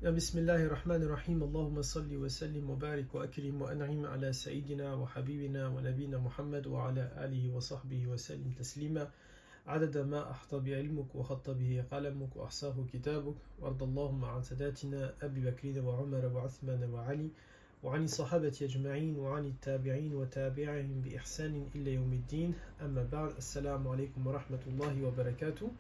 يا بسم الله الرحمن الرحيم اللهم صل وسلم وبارك وأكرم وأنعم على سيدنا وحبيبنا ونبينا محمد وعلى آله وصحبه وسلم تسليما عدد ما أحاط بعلمك وخط به قلمك وأحصاه كتابك وارض اللهم عن ساداتنا أبي بكر وعمر وعثمان وعلي وعن الصحابة أجمعين وعن التابعين وتابعهم بإحسان إلى يوم الدين أما بعد السلام عليكم ورحمة الله وبركاته.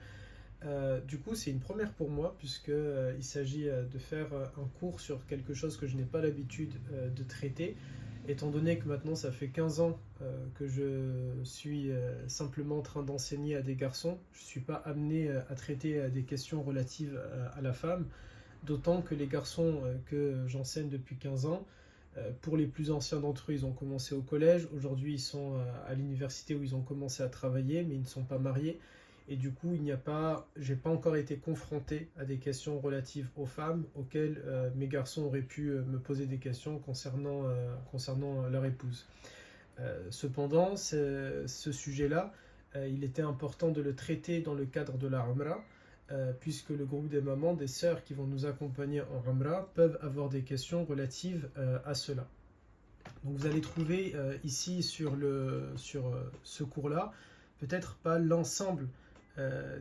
Du coup, c'est une première pour moi puisque il s'agit de faire un cours sur quelque chose que je n'ai pas l'habitude de traiter, étant donné que maintenant ça fait 15 ans que je suis simplement en train d'enseigner à des garçons. Je ne suis pas amené à traiter des questions relatives à la femme, d'autant que les garçons que j'enseigne depuis 15 ans, pour les plus anciens d'entre eux, ils ont commencé au collège. Aujourd'hui, ils sont à l'université où ils ont commencé à travailler, mais ils ne sont pas mariés. Et du coup, j'ai pas encore été confronté à des questions relatives aux femmes auxquelles mes garçons auraient pu me poser des questions concernant leur épouse. Cependant, ce sujet-là, il était important de le traiter dans le cadre de la Umrah, puisque le groupe des mamans, des sœurs qui vont nous accompagner en Umrah, peuvent avoir des questions relatives à cela. Donc vous allez trouver ici sur ce cours-là, peut-être pas l'ensemble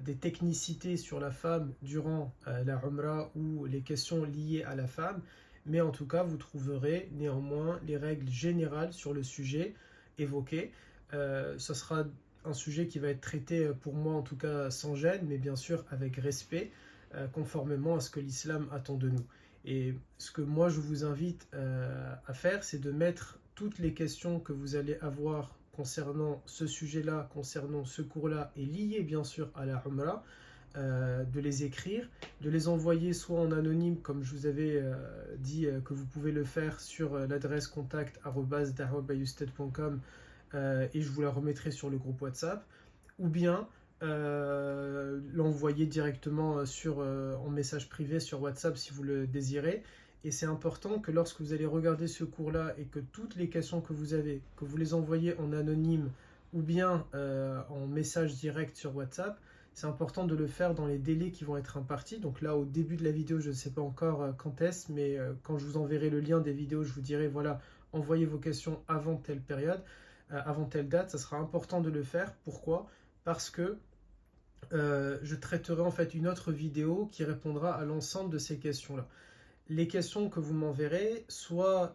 des technicités sur la femme durant la Umrah ou les questions liées à la femme, mais en tout cas vous trouverez néanmoins les règles générales sur le sujet évoqué. Ce sera un sujet qui va être traité pour moi en tout cas sans gêne, mais bien sûr avec respect, conformément à ce que l'islam attend de nous. Et ce que moi je vous invite à faire, c'est de mettre toutes les questions que vous allez avoir concernant ce sujet-là, concernant ce cours-là, et liées bien sûr à la Umrah, de les écrire, de les envoyer soit en anonyme, comme je vous avais dit que vous pouvez le faire sur l'adresse contact@da'wabayusted.com et je vous la remettrai sur le groupe WhatsApp, ou bien l'envoyer directement en message privé sur WhatsApp si vous le désirez. Et c'est important que lorsque vous allez regarder ce cours-là et que toutes les questions que vous avez, que vous les envoyez en anonyme ou bien en message direct sur WhatsApp, c'est important de le faire dans les délais qui vont être impartis. Donc là, au début de la vidéo, je ne sais pas encore quand est-ce, mais quand je vous enverrai le lien des vidéos, je vous dirai, voilà, envoyez vos questions avant telle période, avant telle date. Ça sera important de le faire. Pourquoi ? Parce que je traiterai en fait une autre vidéo qui répondra à l'ensemble de ces questions-là. Les questions que vous m'enverrez, soit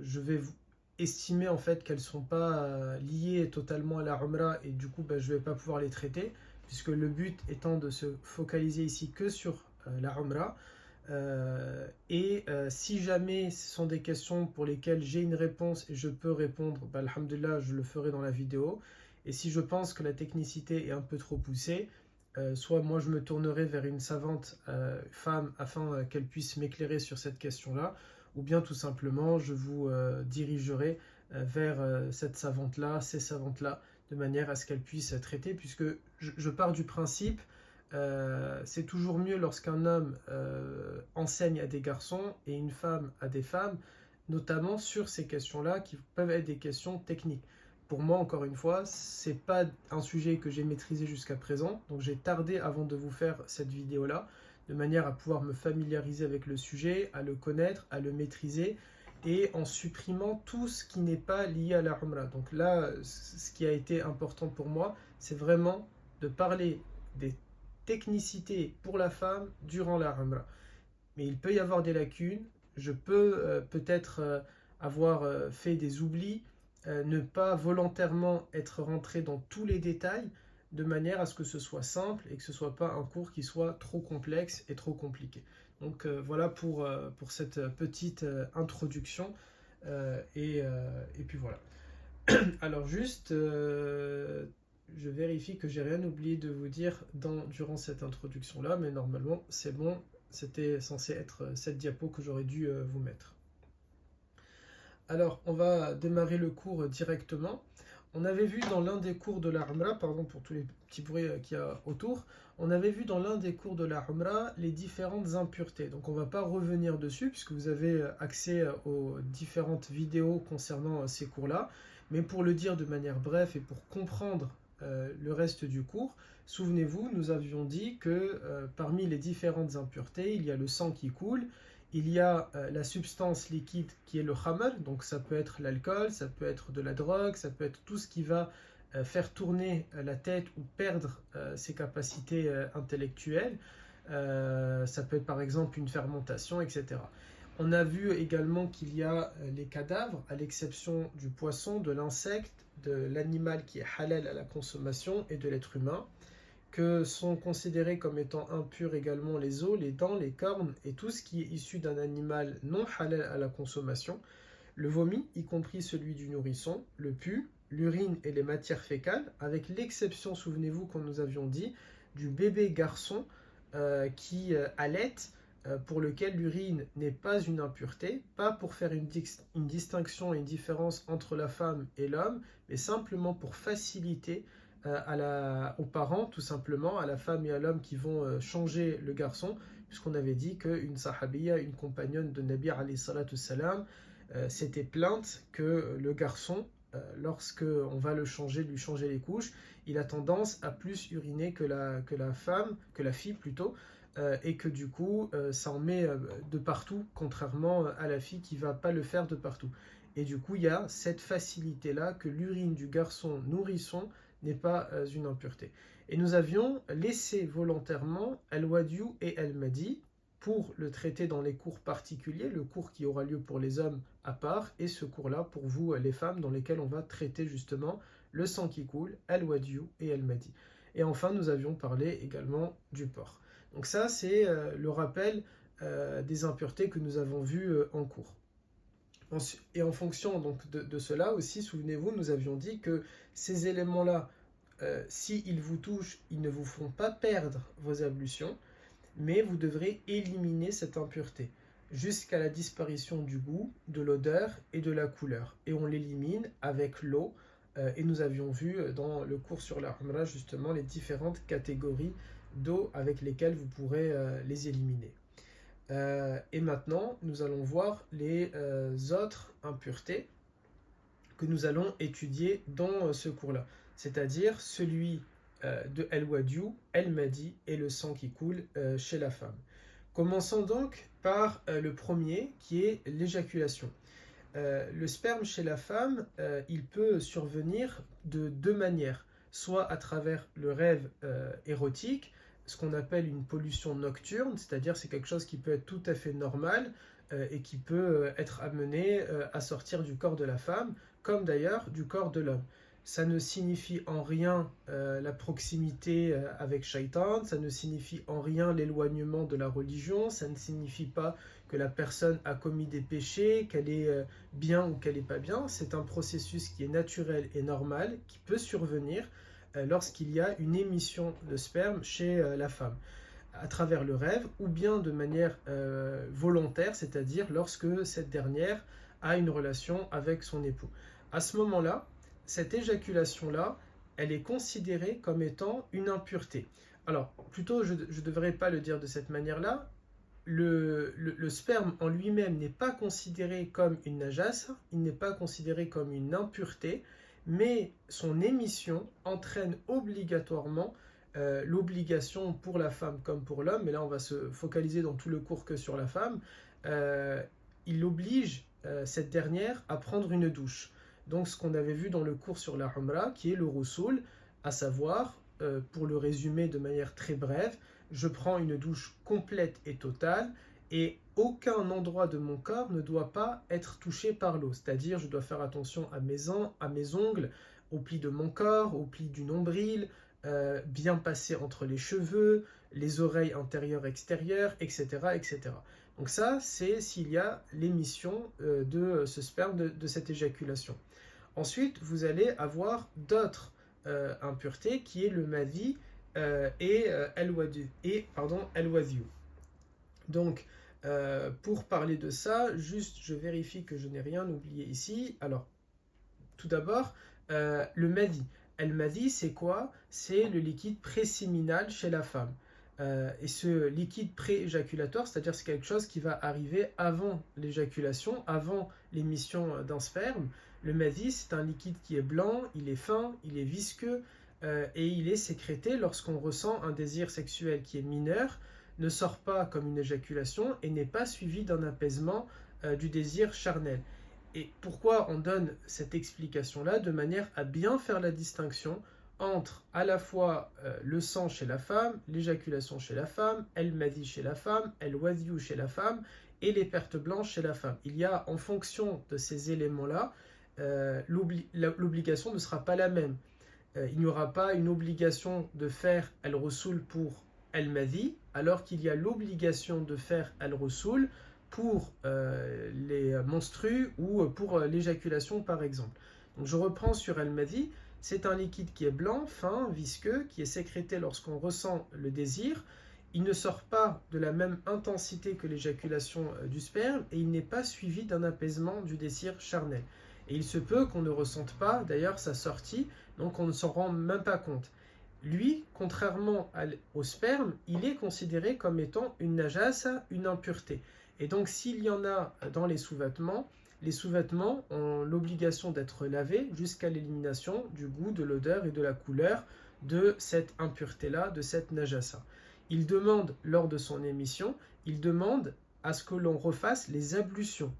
je vais vous estimer en fait qu'elles ne sont pas liées totalement à la Umrah et du coup je ne vais pas pouvoir les traiter, puisque le but étant de se focaliser ici que sur la Umrah. Si jamais ce sont des questions pour lesquelles j'ai une réponse et je peux répondre, alhamdulillah, je le ferai dans la vidéo. Et si je pense que la technicité est un peu trop poussée, soit moi je me tournerai vers une savante femme afin qu'elle puisse m'éclairer sur cette question-là, ou bien tout simplement je vous dirigerai vers cette savante-là, ces savantes-là, de manière à ce qu'elles puissent traiter, puisque je pars du principe, c'est toujours mieux lorsqu'un homme enseigne à des garçons et une femme à des femmes, notamment sur ces questions-là qui peuvent être des questions techniques. Pour moi, encore une fois, c'est pas un sujet que j'ai maîtrisé jusqu'à présent, donc j'ai tardé avant de vous faire cette vidéo-là, de manière à pouvoir me familiariser avec le sujet, à le connaître, à le maîtriser, et en supprimant tout ce qui n'est pas lié à la Umrah. Donc là, ce qui a été important pour moi, c'est vraiment de parler des technicité pour la femme durant la Umrah. Mais il peut y avoir des lacunes, je peux peut-être avoir fait des oublis, ne pas volontairement être rentré dans tous les détails, de manière à ce que ce soit simple et que ce ne soit pas un cours qui soit trop complexe et trop compliqué. Donc voilà pour cette petite introduction. Et puis voilà. Alors juste, je vérifie que j'ai rien oublié de vous dire durant cette introduction-là, mais normalement c'est bon, c'était censé être cette diapo que j'aurais dû vous mettre. Alors on va démarrer le cours directement. On avait vu dans l'un des cours de la Umrah, pardon pour tous les petits bruits qu'il y a autour, on avait vu dans l'un des cours de la Umrah les différentes impuretés. Donc on ne va pas revenir dessus puisque vous avez accès aux différentes vidéos concernant ces cours-là. Mais pour le dire de manière brève et pour comprendre le reste du cours, souvenez-vous, nous avions dit que parmi les différentes impuretés, il y a le sang qui coule, Il y a la substance liquide qui est le khamr, donc ça peut être l'alcool, ça peut être de la drogue, ça peut être tout ce qui va faire tourner la tête ou perdre ses capacités intellectuelles. Ça peut être par exemple une fermentation, etc. On a vu également qu'il y a les cadavres, à l'exception du poisson, de l'insecte, de l'animal qui est halal à la consommation et de l'être humain, que sont considérés comme étant impurs également les os, les dents, les cornes et tout ce qui est issu d'un animal non halal à la consommation, le vomi, y compris celui du nourrisson, le pus, l'urine et les matières fécales, avec l'exception, souvenez-vous, qu'on nous avions dit, du bébé garçon qui allait, pour lequel l'urine n'est pas une impureté, pas pour faire une distinction et une différence entre la femme et l'homme, mais simplement pour faciliter aux parents, tout simplement, à la femme et à l'homme qui vont changer le garçon, puisqu'on avait dit qu'une sahabiya, une compagnonne de Nabi alayhi salatu salam, s'était plainte que le garçon, lorsque on va le changer, lui changer les couches, il a tendance à plus uriner que la fille plutôt, et que du coup ça en met de partout, contrairement à la fille qui va pas le faire de partout. Et du coup il y a cette facilité là que l'urine du garçon nourrisson n'est pas une impureté. Et nous avions laissé volontairement al-wadiu et al-madi pour le traiter dans les cours particuliers, le cours qui aura lieu pour les hommes à part, et ce cours-là pour vous les femmes, dans lesquels on va traiter justement le sang qui coule, al-wadiu et al-madi. Et enfin nous avions parlé également du porc. Donc ça c'est le rappel des impuretés que nous avons vues en cours. Et en fonction donc de cela aussi, souvenez-vous, nous avions dit que ces éléments-là, s'ils vous touchent, ils ne vous feront pas perdre vos ablutions, mais vous devrez éliminer cette impureté jusqu'à la disparition du goût, de l'odeur et de la couleur. Et on l'élimine avec l'eau, et nous avions vu dans le cours sur la Umrah justement les différentes catégories d'eau avec lesquelles vous pourrez les éliminer. Et maintenant, nous allons voir les autres impuretés que nous allons étudier dans ce cours-là, c'est-à-dire celui de al-wadiu, al-madi et le sang qui coule chez la femme. Commençons donc par le premier qui est l'éjaculation. Le sperme chez la femme, il peut survenir de deux manières, soit à travers le rêve érotique, ce qu'on appelle une pollution nocturne, c'est-à-dire c'est quelque chose qui peut être tout à fait normal et qui peut être amené à sortir du corps de la femme, comme d'ailleurs du corps de l'homme. Ça ne signifie en rien la proximité avec Shaitan, ça ne signifie en rien l'éloignement de la religion, ça ne signifie pas que la personne a commis des péchés, qu'elle est bien ou qu'elle n'est pas bien. C'est un processus qui est naturel et normal, qui peut survenir lorsqu'il y a une émission de sperme chez la femme, à travers le rêve ou bien de manière volontaire, c'est-à-dire lorsque cette dernière a une relation avec son époux. À ce moment-là, cette éjaculation-là, elle est considérée comme étant une impureté. Alors, plutôt, je ne devrais pas le dire de cette manière-là, le sperme en lui-même n'est pas considéré comme une najas, il n'est pas considéré comme une impureté, mais son émission entraîne obligatoirement l'obligation pour la femme comme pour l'homme, mais là on va se focaliser dans tout le cours que sur la femme, il oblige cette dernière à prendre une douche. Donc ce qu'on avait vu dans le cours sur la Umrah, qui est le Rusul, à savoir, pour le résumer de manière très brève, je prends une douche complète et totale, et aucun endroit de mon corps ne doit pas être touché par l'eau. C'est-à-dire, je dois faire attention à mes ongles, aux plis de mon corps, aux plis du nombril, bien passer entre les cheveux, les oreilles intérieures, extérieures, etc., etc. Donc ça, c'est s'il y a l'émission de ce sperme, de cette éjaculation. Ensuite, vous allez avoir d'autres impuretés, qui est le madi et al-wadiu. Donc, pour parler de ça, juste je vérifie que je n'ai rien oublié ici. Alors, tout d'abord, le madi. Al-madi, c'est quoi? C'est le liquide préséminal chez la femme. Et ce liquide pré-éjaculatoire, c'est-à-dire c'est quelque chose qui va arriver avant l'éjaculation, avant l'émission d'un sperme. Le madi, c'est un liquide qui est blanc, il est fin, il est visqueux, et il est sécrété lorsqu'on ressent un désir sexuel qui est mineur, ne sort pas comme une éjaculation et n'est pas suivi d'un apaisement du désir charnel. Et pourquoi on donne cette explication-là? De manière à bien faire la distinction entre à la fois le sang chez la femme, l'éjaculation chez la femme, el-madi chez la femme, el-wadiyu chez la femme et les pertes blanches chez la femme. Il y a, en fonction de ces éléments-là, l'obligation ne sera pas la même. Il n'y aura pas une obligation de faire el-rosoul pour el-madi, alors qu'il y a l'obligation de faire el-rosoul pour les menstrues ou pour l'éjaculation par exemple. Donc je reprends sur el-madi. C'est un liquide qui est blanc, fin, visqueux, qui est sécrété lorsqu'on ressent le désir. Il ne sort pas de la même intensité que l'éjaculation du sperme et il n'est pas suivi d'un apaisement du désir charnel. Et il se peut qu'on ne ressente pas d'ailleurs sa sortie, donc on ne s'en rend même pas compte. Lui, contrairement au sperme, il est considéré comme étant une najasa, une impureté. Et donc s'il y en a dans les sous-vêtements ont l'obligation d'être lavés jusqu'à l'élimination du goût, de l'odeur et de la couleur de cette impureté-là, de cette najasa. Il demande, lors de son émission, il demande à ce que l'on refasse les ablutions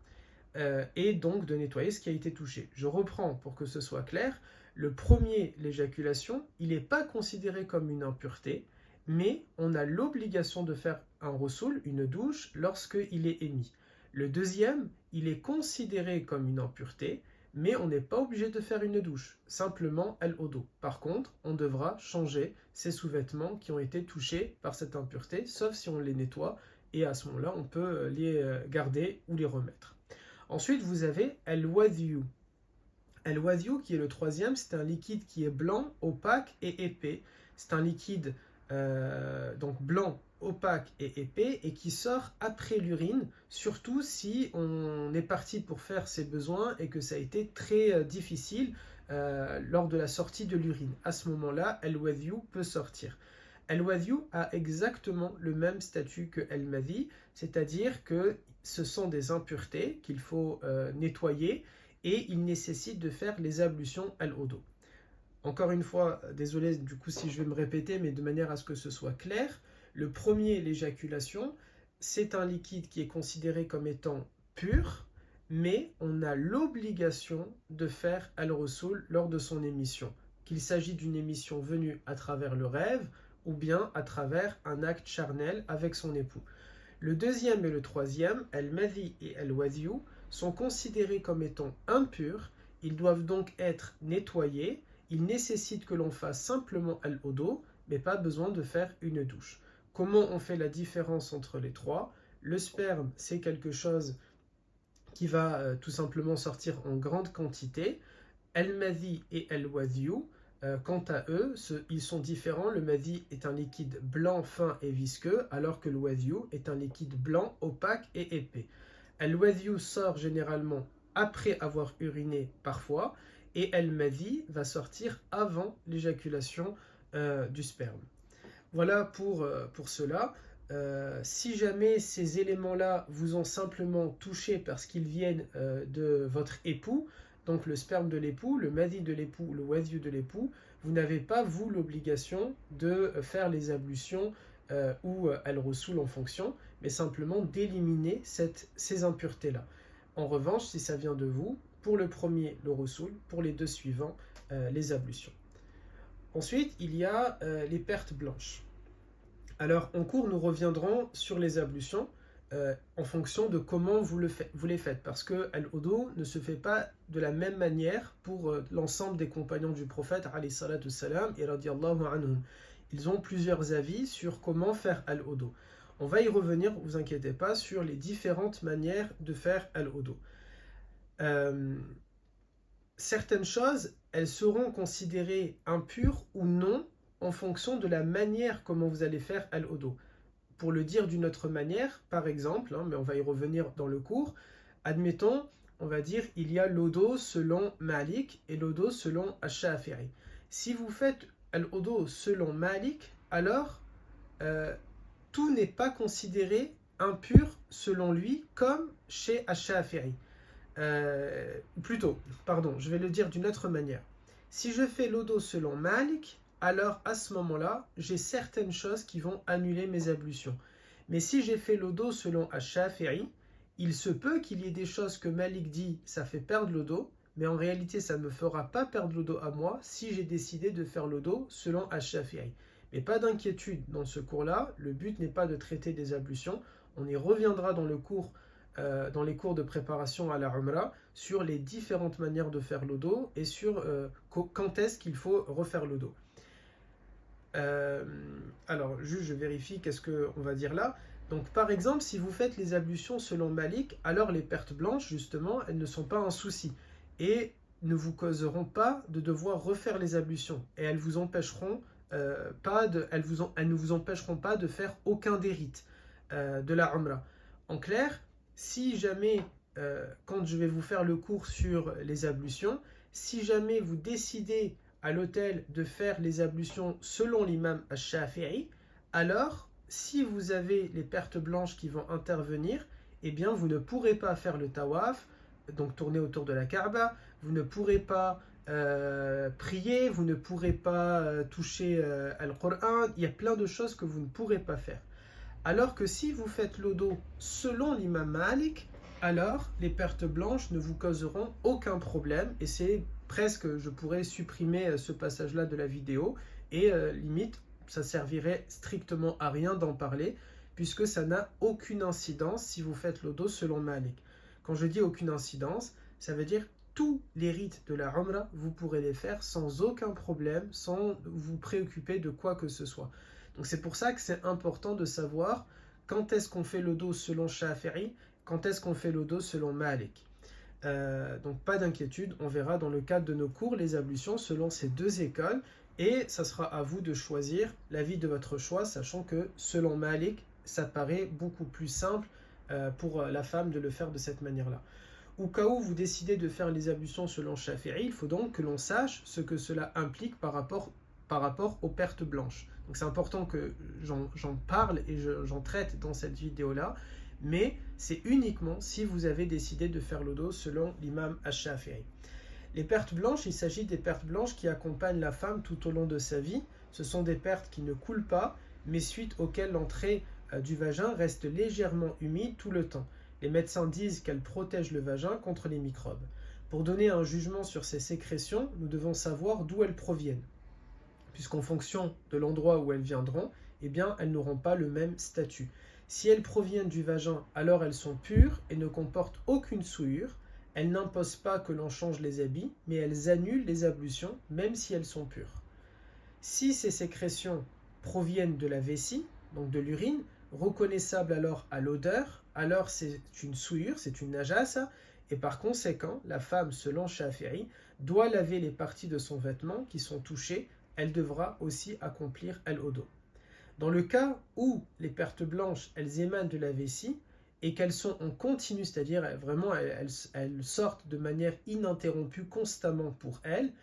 et donc de nettoyer ce qui a été touché. Je reprends pour que ce soit clair. Le premier, l'éjaculation, il n'est pas considéré comme une impureté, mais on a l'obligation de faire un rosoul, une douche, lorsqu'il est émis. Le deuxième, il est considéré comme une impureté, mais on n'est pas obligé de faire une douche, simplement el-odo. Par contre, on devra changer ces sous-vêtements qui ont été touchés par cette impureté, sauf si on les nettoie, et à ce moment-là, on peut les garder ou les remettre. Ensuite, vous avez el-wadiyu. El-wadiyu, qui est le troisième, c'est un liquide qui est blanc, opaque et épais. C'est un liquide donc blanc, opaque et épais et qui sort après l'urine, surtout si on est parti pour faire ses besoins et que ça a été très difficile lors de la sortie de l'urine. À ce moment-là, el-wadiyu peut sortir. El-wadiyu a exactement le même statut que el-madi, c'est-à-dire que ce sont des impuretés qu'il faut nettoyer et il nécessite de faire les ablutions al-odo. Encore une fois, désolé du coup si je vais me répéter, mais de manière à ce que ce soit clair, le premier, l'éjaculation, c'est un liquide qui est considéré comme étant pur, mais on a l'obligation de faire al-rosoul lors de son émission, qu'il s'agit d'une émission venue à travers le rêve ou bien à travers un acte charnel avec son époux. Le deuxième et le troisième, el-madi et el-wadiyu, sont considérés comme étant impurs, ils doivent donc être nettoyés. Il nécessite que l'on fasse simplement al-odo, mais pas besoin de faire une douche. Comment on fait la différence entre les trois? Le sperme, c'est quelque chose qui va tout simplement sortir en grande quantité. El-madi et el-wadiyu, quant à eux, ils sont différents. Le madi est un liquide blanc, fin et visqueux, alors que le wadiyu est un liquide blanc, opaque et épais. El-wadiyu sort généralement après avoir uriné parfois, et el-madi va sortir avant l'éjaculation du sperme. Voilà pour cela. Si jamais ces éléments-là vous ont simplement touché parce qu'ils viennent de votre époux, donc le sperme de l'époux, le madi de l'époux, le wadiyu de l'époux, vous n'avez pas, vous, l'obligation de faire les ablutions ou el-rosoul en fonction, mais simplement d'éliminer ces impuretés-là. En revanche, si ça vient de vous, pour le premier, le rosoul, pour les deux suivants, les ablutions. Ensuite, il y a les pertes blanches. Alors, en cours, nous reviendrons sur les ablutions en fonction de comment vous les faites, parce que al-odo ne se fait pas de la même manière pour l'ensemble des compagnons du prophète, alayhi salatu salam, et radiyallahu anhum. Ils ont plusieurs avis sur comment faire al-odo. On va y revenir, ne vous inquiétez pas, sur les différentes manières de faire al-odo. Certaines choses, elles seront considérées impures ou non en fonction de la manière comment vous allez faire al-odo. Pour le dire d'une autre manière, par exemple, mais on va y revenir dans le cours, admettons, on va dire il y a l'odo selon Malik et l'odo selon Ash-Shafi'i. Si vous faites al-odo selon Malik, alors tout n'est pas considéré impur selon lui comme chez Ash-Shafi'i. Plutôt, pardon, je vais le dire d'une autre manière. Si je fais l'odo selon Malik, alors à ce moment-là, j'ai certaines choses qui vont annuler mes ablutions. Mais si j'ai fait l'odo selon Ash-Shafi'i, il se peut qu'il y ait des choses que Malik dit ça fait perdre l'odo, mais en réalité ça ne me fera pas perdre l'odo à moi si j'ai décidé de faire l'odo selon Ash-Shafi'i. Mais pas d'inquiétude dans ce cours-là, le but n'est pas de traiter des ablutions, on y reviendra dans dans les cours de préparation à la Umrah sur les différentes manières de faire l'odo et sur quand est-ce qu'il faut refaire l'odo. Alors, juste je vérifie qu'est-ce qu'on va dire là. Donc, par exemple, si vous faites les ablutions selon Malik, alors les pertes blanches, justement, elles ne sont pas un souci et ne vous causeront pas de devoir refaire les ablutions et elles vous empêcheront elles ne vous empêcheront pas de faire aucun des rites de la Umrah. En clair, si jamais, quand je vais vous faire le cours sur les ablutions, si jamais vous décidez à l'hôtel de faire les ablutions selon l'imam Ash-Shafi'i, alors, si vous avez les pertes blanches qui vont intervenir, eh bien, vous ne pourrez pas faire le tawaf, donc tourner autour de la Kaaba, vous ne pourrez pas prier, vous ne pourrez pas toucher Al-Qur'an, il y a plein de choses que vous ne pourrez pas faire. Alors que si vous faites l'odo selon l'imam Malik, alors les pertes blanches ne vous causeront aucun problème et c'est presque, je pourrais supprimer ce passage-là de la vidéo et limite, ça servirait strictement à rien d'en parler puisque ça n'a aucune incidence si vous faites l'odo selon Malik. Quand je dis aucune incidence, ça veut dire tous les rites de la Umrah, vous pourrez les faire sans aucun problème, sans vous préoccuper de quoi que ce soit. Donc c'est pour ça que c'est important de savoir quand est-ce qu'on fait l'odo selon Shafi'i, quand est-ce qu'on fait l'odo selon Malik. Donc pas d'inquiétude, on verra dans le cadre de nos cours les ablutions selon ces deux écoles et ça sera à vous de choisir l'avis de votre choix, sachant que selon Malik, ça paraît beaucoup plus simple pour la femme de le faire de cette manière-là. Au cas où vous décidez de faire les ablutions selon Shafi'i, il faut donc que l'on sache ce que cela implique par rapport aux pertes blanches. Donc c'est important que j'en parle et j'en traite dans cette vidéo-là, mais c'est uniquement si vous avez décidé de faire l'odo selon l'imam Ash-Shafi'i. Les pertes blanches, il s'agit des pertes blanches qui accompagnent la femme tout au long de sa vie. Ce sont des pertes qui ne coulent pas, mais suite auxquelles l'entrée du vagin reste légèrement humide tout le temps. Les médecins disent qu'elles protègent le vagin contre les microbes. Pour donner un jugement sur ces sécrétions, nous devons savoir d'où elles proviennent. Puisqu'en fonction de l'endroit où elles viendront, eh bien, elles n'auront pas le même statut. Si elles proviennent du vagin, alors elles sont pures et ne comportent aucune souillure. Elles n'imposent pas que l'on change les habits, mais elles annulent les ablutions, même si elles sont pures. Si ces sécrétions proviennent de la vessie, donc de l'urine, reconnaissable alors à l'odeur, alors c'est une souillure, c'est une najasa, et par conséquent, la femme, selon Shafi'i, doit laver les parties de son vêtement qui sont touchées, elle devra aussi accomplir al-odo. Dans le cas où les pertes blanches, elles émanent de la vessie et qu'elles sont en continu, c'est-à-dire vraiment elles sortent de manière ininterrompue constamment pour elle,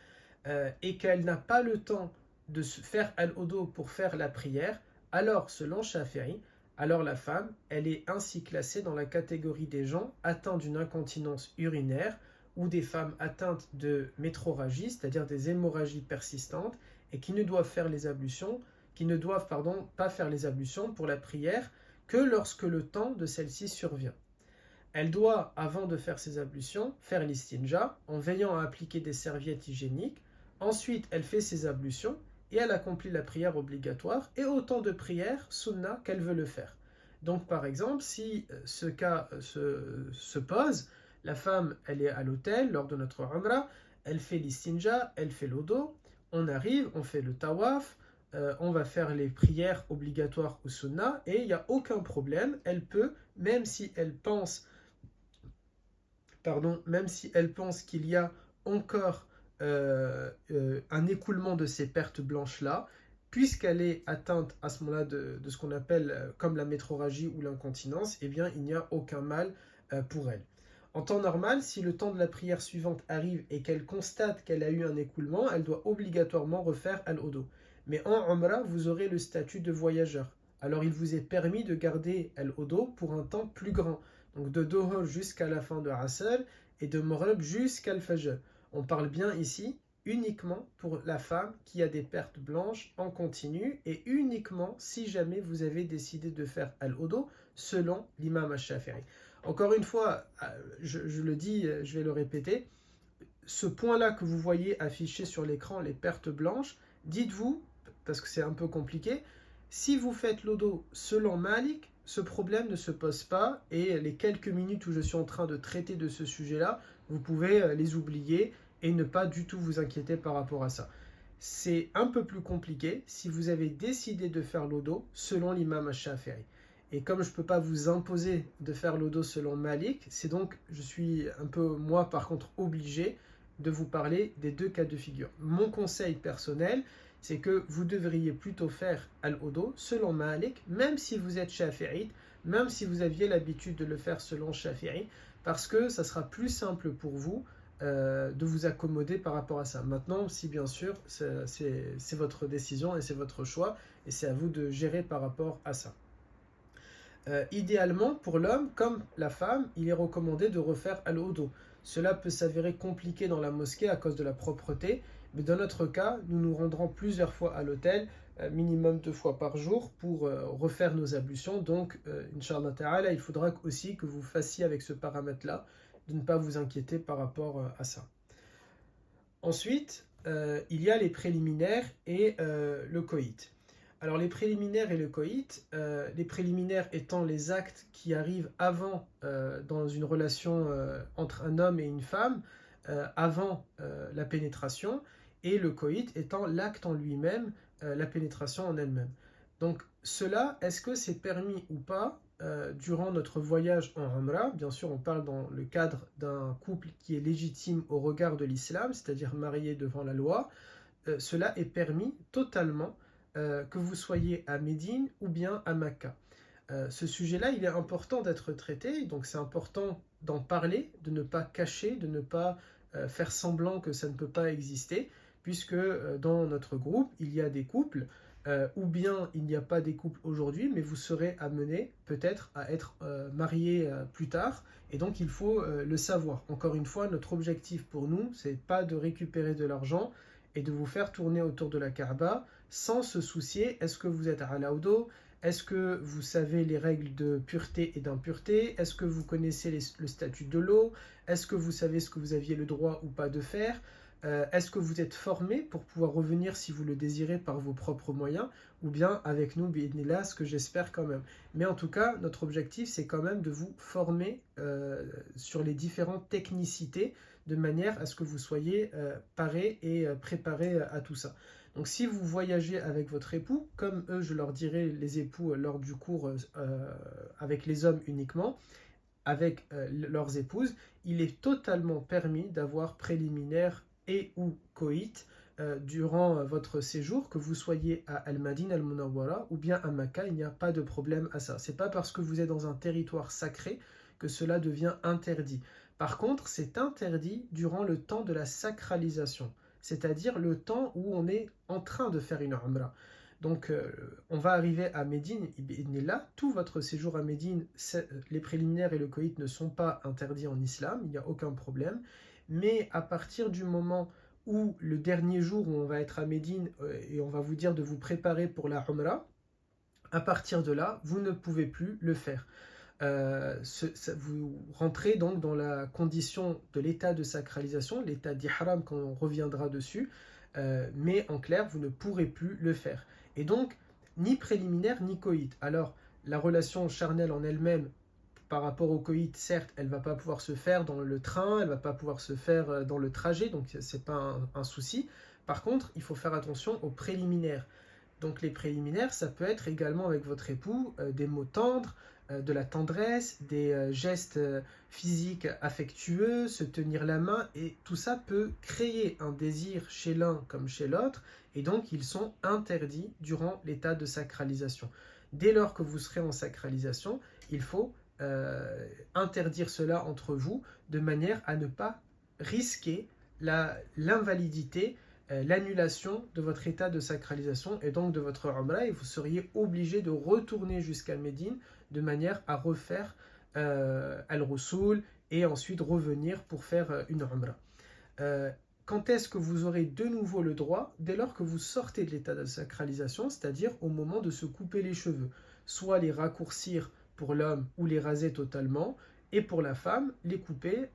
et qu'elle n'a pas le temps de faire al-odo pour faire la prière, alors selon Shafi'i, alors la femme, elle est ainsi classée dans la catégorie des gens atteints d'une incontinence urinaire ou des femmes atteintes de métrorragie, c'est-à-dire des hémorragies persistantes, et qui ne doivent pas faire les ablutions pour la prière que lorsque le temps de celle-ci survient. Elle doit, avant de faire ses ablutions, faire l'istinja en veillant à appliquer des serviettes hygiéniques. Ensuite, elle fait ses ablutions et elle accomplit la prière obligatoire et autant de prières sunna qu'elle veut le faire. Donc par exemple, si ce cas se pose, la femme, elle est à l'hôtel lors de notre Umrah, elle fait l'istinja, elle fait l'odo, on arrive, on fait le tawaf, on va faire les prières obligatoires ou sunna et il n'y a aucun problème, elle peut, même si elle pense qu'il y a encore un écoulement de ces pertes blanches-là, puisqu'elle est atteinte à ce moment-là de ce qu'on appelle comme la métrorragie ou l'incontinence, eh bien il n'y a aucun mal pour elle. En temps normal, si le temps de la prière suivante arrive et qu'elle constate qu'elle a eu un écoulement, elle doit obligatoirement refaire al-odo. Mais en Umrah, vous aurez le statut de voyageur. Alors il vous est permis de garder al-odo pour un temps plus grand. Donc de Dohor jusqu'à la fin de Asr et de Maghrib jusqu'à Al-Fajr. On parle bien ici uniquement pour la femme qui a des pertes blanches en continu et uniquement si jamais vous avez décidé de faire al-odo selon l'imam al-Shafi'i. Encore une fois, je le dis, je vais le répéter, ce point-là que vous voyez affiché sur l'écran, les pertes blanches, dites-vous, parce que c'est un peu compliqué, si vous faites l'odo selon Malik, ce problème ne se pose pas et les quelques minutes où je suis en train de traiter de ce sujet-là, vous pouvez les oublier et ne pas du tout vous inquiéter par rapport à ça. C'est un peu plus compliqué si vous avez décidé de faire l'odo selon l'imam al-Shafi'i. Et comme je ne peux pas vous imposer de faire l'odo selon Malik, c'est donc, je suis un peu, moi par contre, obligé de vous parler des deux cas de figure. Mon conseil personnel, c'est que vous devriez plutôt faire al-odo selon Malik, même si vous êtes shafi'ite, même si vous aviez l'habitude de le faire selon Shafi'i, parce que ça sera plus simple pour vous de vous accommoder par rapport à ça. Maintenant, si bien sûr, c'est votre décision et c'est votre choix, et c'est à vous de gérer par rapport à ça. Idéalement, pour l'homme comme la femme, il est recommandé de refaire al-odo. Cela peut s'avérer compliqué dans la mosquée à cause de la propreté, mais dans notre cas, nous nous rendrons plusieurs fois à l'hôtel, minimum 2 fois par jour, pour refaire nos ablutions. Donc, Inch'Allah Ta'ala, il faudra aussi que vous fassiez avec ce paramètre-là, de ne pas vous inquiéter par rapport à ça. Ensuite, il y a les préliminaires et le coït. Alors les préliminaires et le coït, les préliminaires étant les actes qui arrivent avant, dans une relation entre un homme et une femme, avant la pénétration, et le coït étant l'acte en lui-même, la pénétration en elle-même. Donc cela, est-ce que c'est permis ou pas durant notre voyage en Umrah? Bien sûr, on parle dans le cadre d'un couple qui est légitime au regard de l'islam, c'est-à-dire marié devant la loi. Cela est permis totalement, que vous soyez à Médine ou bien à Mecca. Ce sujet-là, il est important d'être traité, donc c'est important d'en parler, de ne pas cacher, de ne pas faire semblant que ça ne peut pas exister, puisque dans notre groupe, il y a des couples, ou bien il n'y a pas des couples aujourd'hui, mais vous serez amenés peut-être à être mariés plus tard, et donc il faut le savoir. Encore une fois, notre objectif pour nous, c'est pas de récupérer de l'argent et de vous faire tourner autour de la Kaaba, sans se soucier, est-ce que vous êtes à al-odo, est-ce que vous savez les règles de pureté et d'impureté, est-ce que vous connaissez le statut de l'eau, est-ce que vous savez ce que vous aviez le droit ou pas de faire, est-ce que vous êtes formé pour pouvoir revenir si vous le désirez par vos propres moyens, ou bien avec nous, bi'idhnillah, ce que j'espère quand même. Mais en tout cas, notre objectif, c'est quand même de vous former sur les différentes technicités, de manière à ce que vous soyez parés et préparés à tout ça. Donc si vous voyagez avec votre époux, comme eux, je leur dirai, les époux lors du cours avec les hommes uniquement, avec leurs épouses, il est totalement permis d'avoir préliminaire et ou coït durant votre séjour, que vous soyez à Al-Madine, Al-Munawwara ou bien à Makkah, il n'y a pas de problème à ça. C'est pas parce que vous êtes dans un territoire sacré que cela devient interdit. Par contre, c'est interdit durant le temps de la sacralisation, c'est-à-dire le temps où on est en train de faire une umrah. Donc, on va arriver à Médine, là, tout votre séjour à Médine, les préliminaires et le coït ne sont pas interdits en islam, il n'y a aucun problème. Mais à partir du moment où le dernier jour où on va être à Médine et on va vous dire de vous préparer pour la umrah, à partir de là, vous ne pouvez plus le faire. Vous rentrez donc dans la condition de l'état de sacralisation, l'état d'ihram quand on reviendra dessus, mais en clair, vous ne pourrez plus le faire. Et donc, ni préliminaire ni coït. Alors, la relation charnelle en elle-même, par rapport au coït, certes, elle ne va pas pouvoir se faire dans le train, elle ne va pas pouvoir se faire dans le trajet, donc ce n'est pas un souci. Par contre, il faut faire attention aux préliminaires. Donc les préliminaires, ça peut être également avec votre époux des mots tendres, de la tendresse, des gestes physiques affectueux, se tenir la main, et tout ça peut créer un désir chez l'un comme chez l'autre, et donc ils sont interdits durant l'état de sacralisation. Dès lors que vous serez en sacralisation, il faut interdire cela entre vous, de manière à ne pas risquer l'invalidité, l'annulation de votre état de sacralisation et donc de votre umrah, et vous seriez obligé de retourner jusqu'à Médine de manière à refaire al-Rusul et ensuite revenir pour faire une umrah. quand est-ce que vous aurez de nouveau le droit? Dès lors que vous sortez de l'état de sacralisation, c'est-à-dire au moment de se couper les cheveux, soit les raccourcir pour l'homme ou les raser totalement, et pour la femme, les couper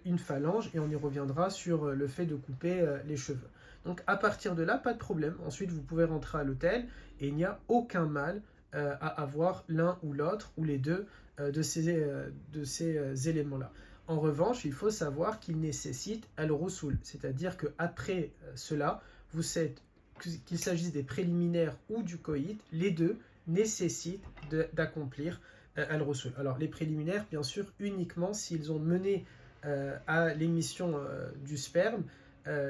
une phalange, et on y reviendra sur le fait de couper les cheveux. Donc à partir de là, pas de problème. Ensuite, vous pouvez rentrer à l'hôtel, et il n'y a aucun mal à avoir l'un ou l'autre, ou les deux, de ces éléments-là. En revanche, il faut savoir qu'il nécessite al-rusul, c'est-à-dire qu'après cela, qu'il s'agisse des préliminaires ou du coït, les deux nécessitent d'accomplir al-rusul. Alors les préliminaires, bien sûr, uniquement s'ils ont mené à l'émission du sperme.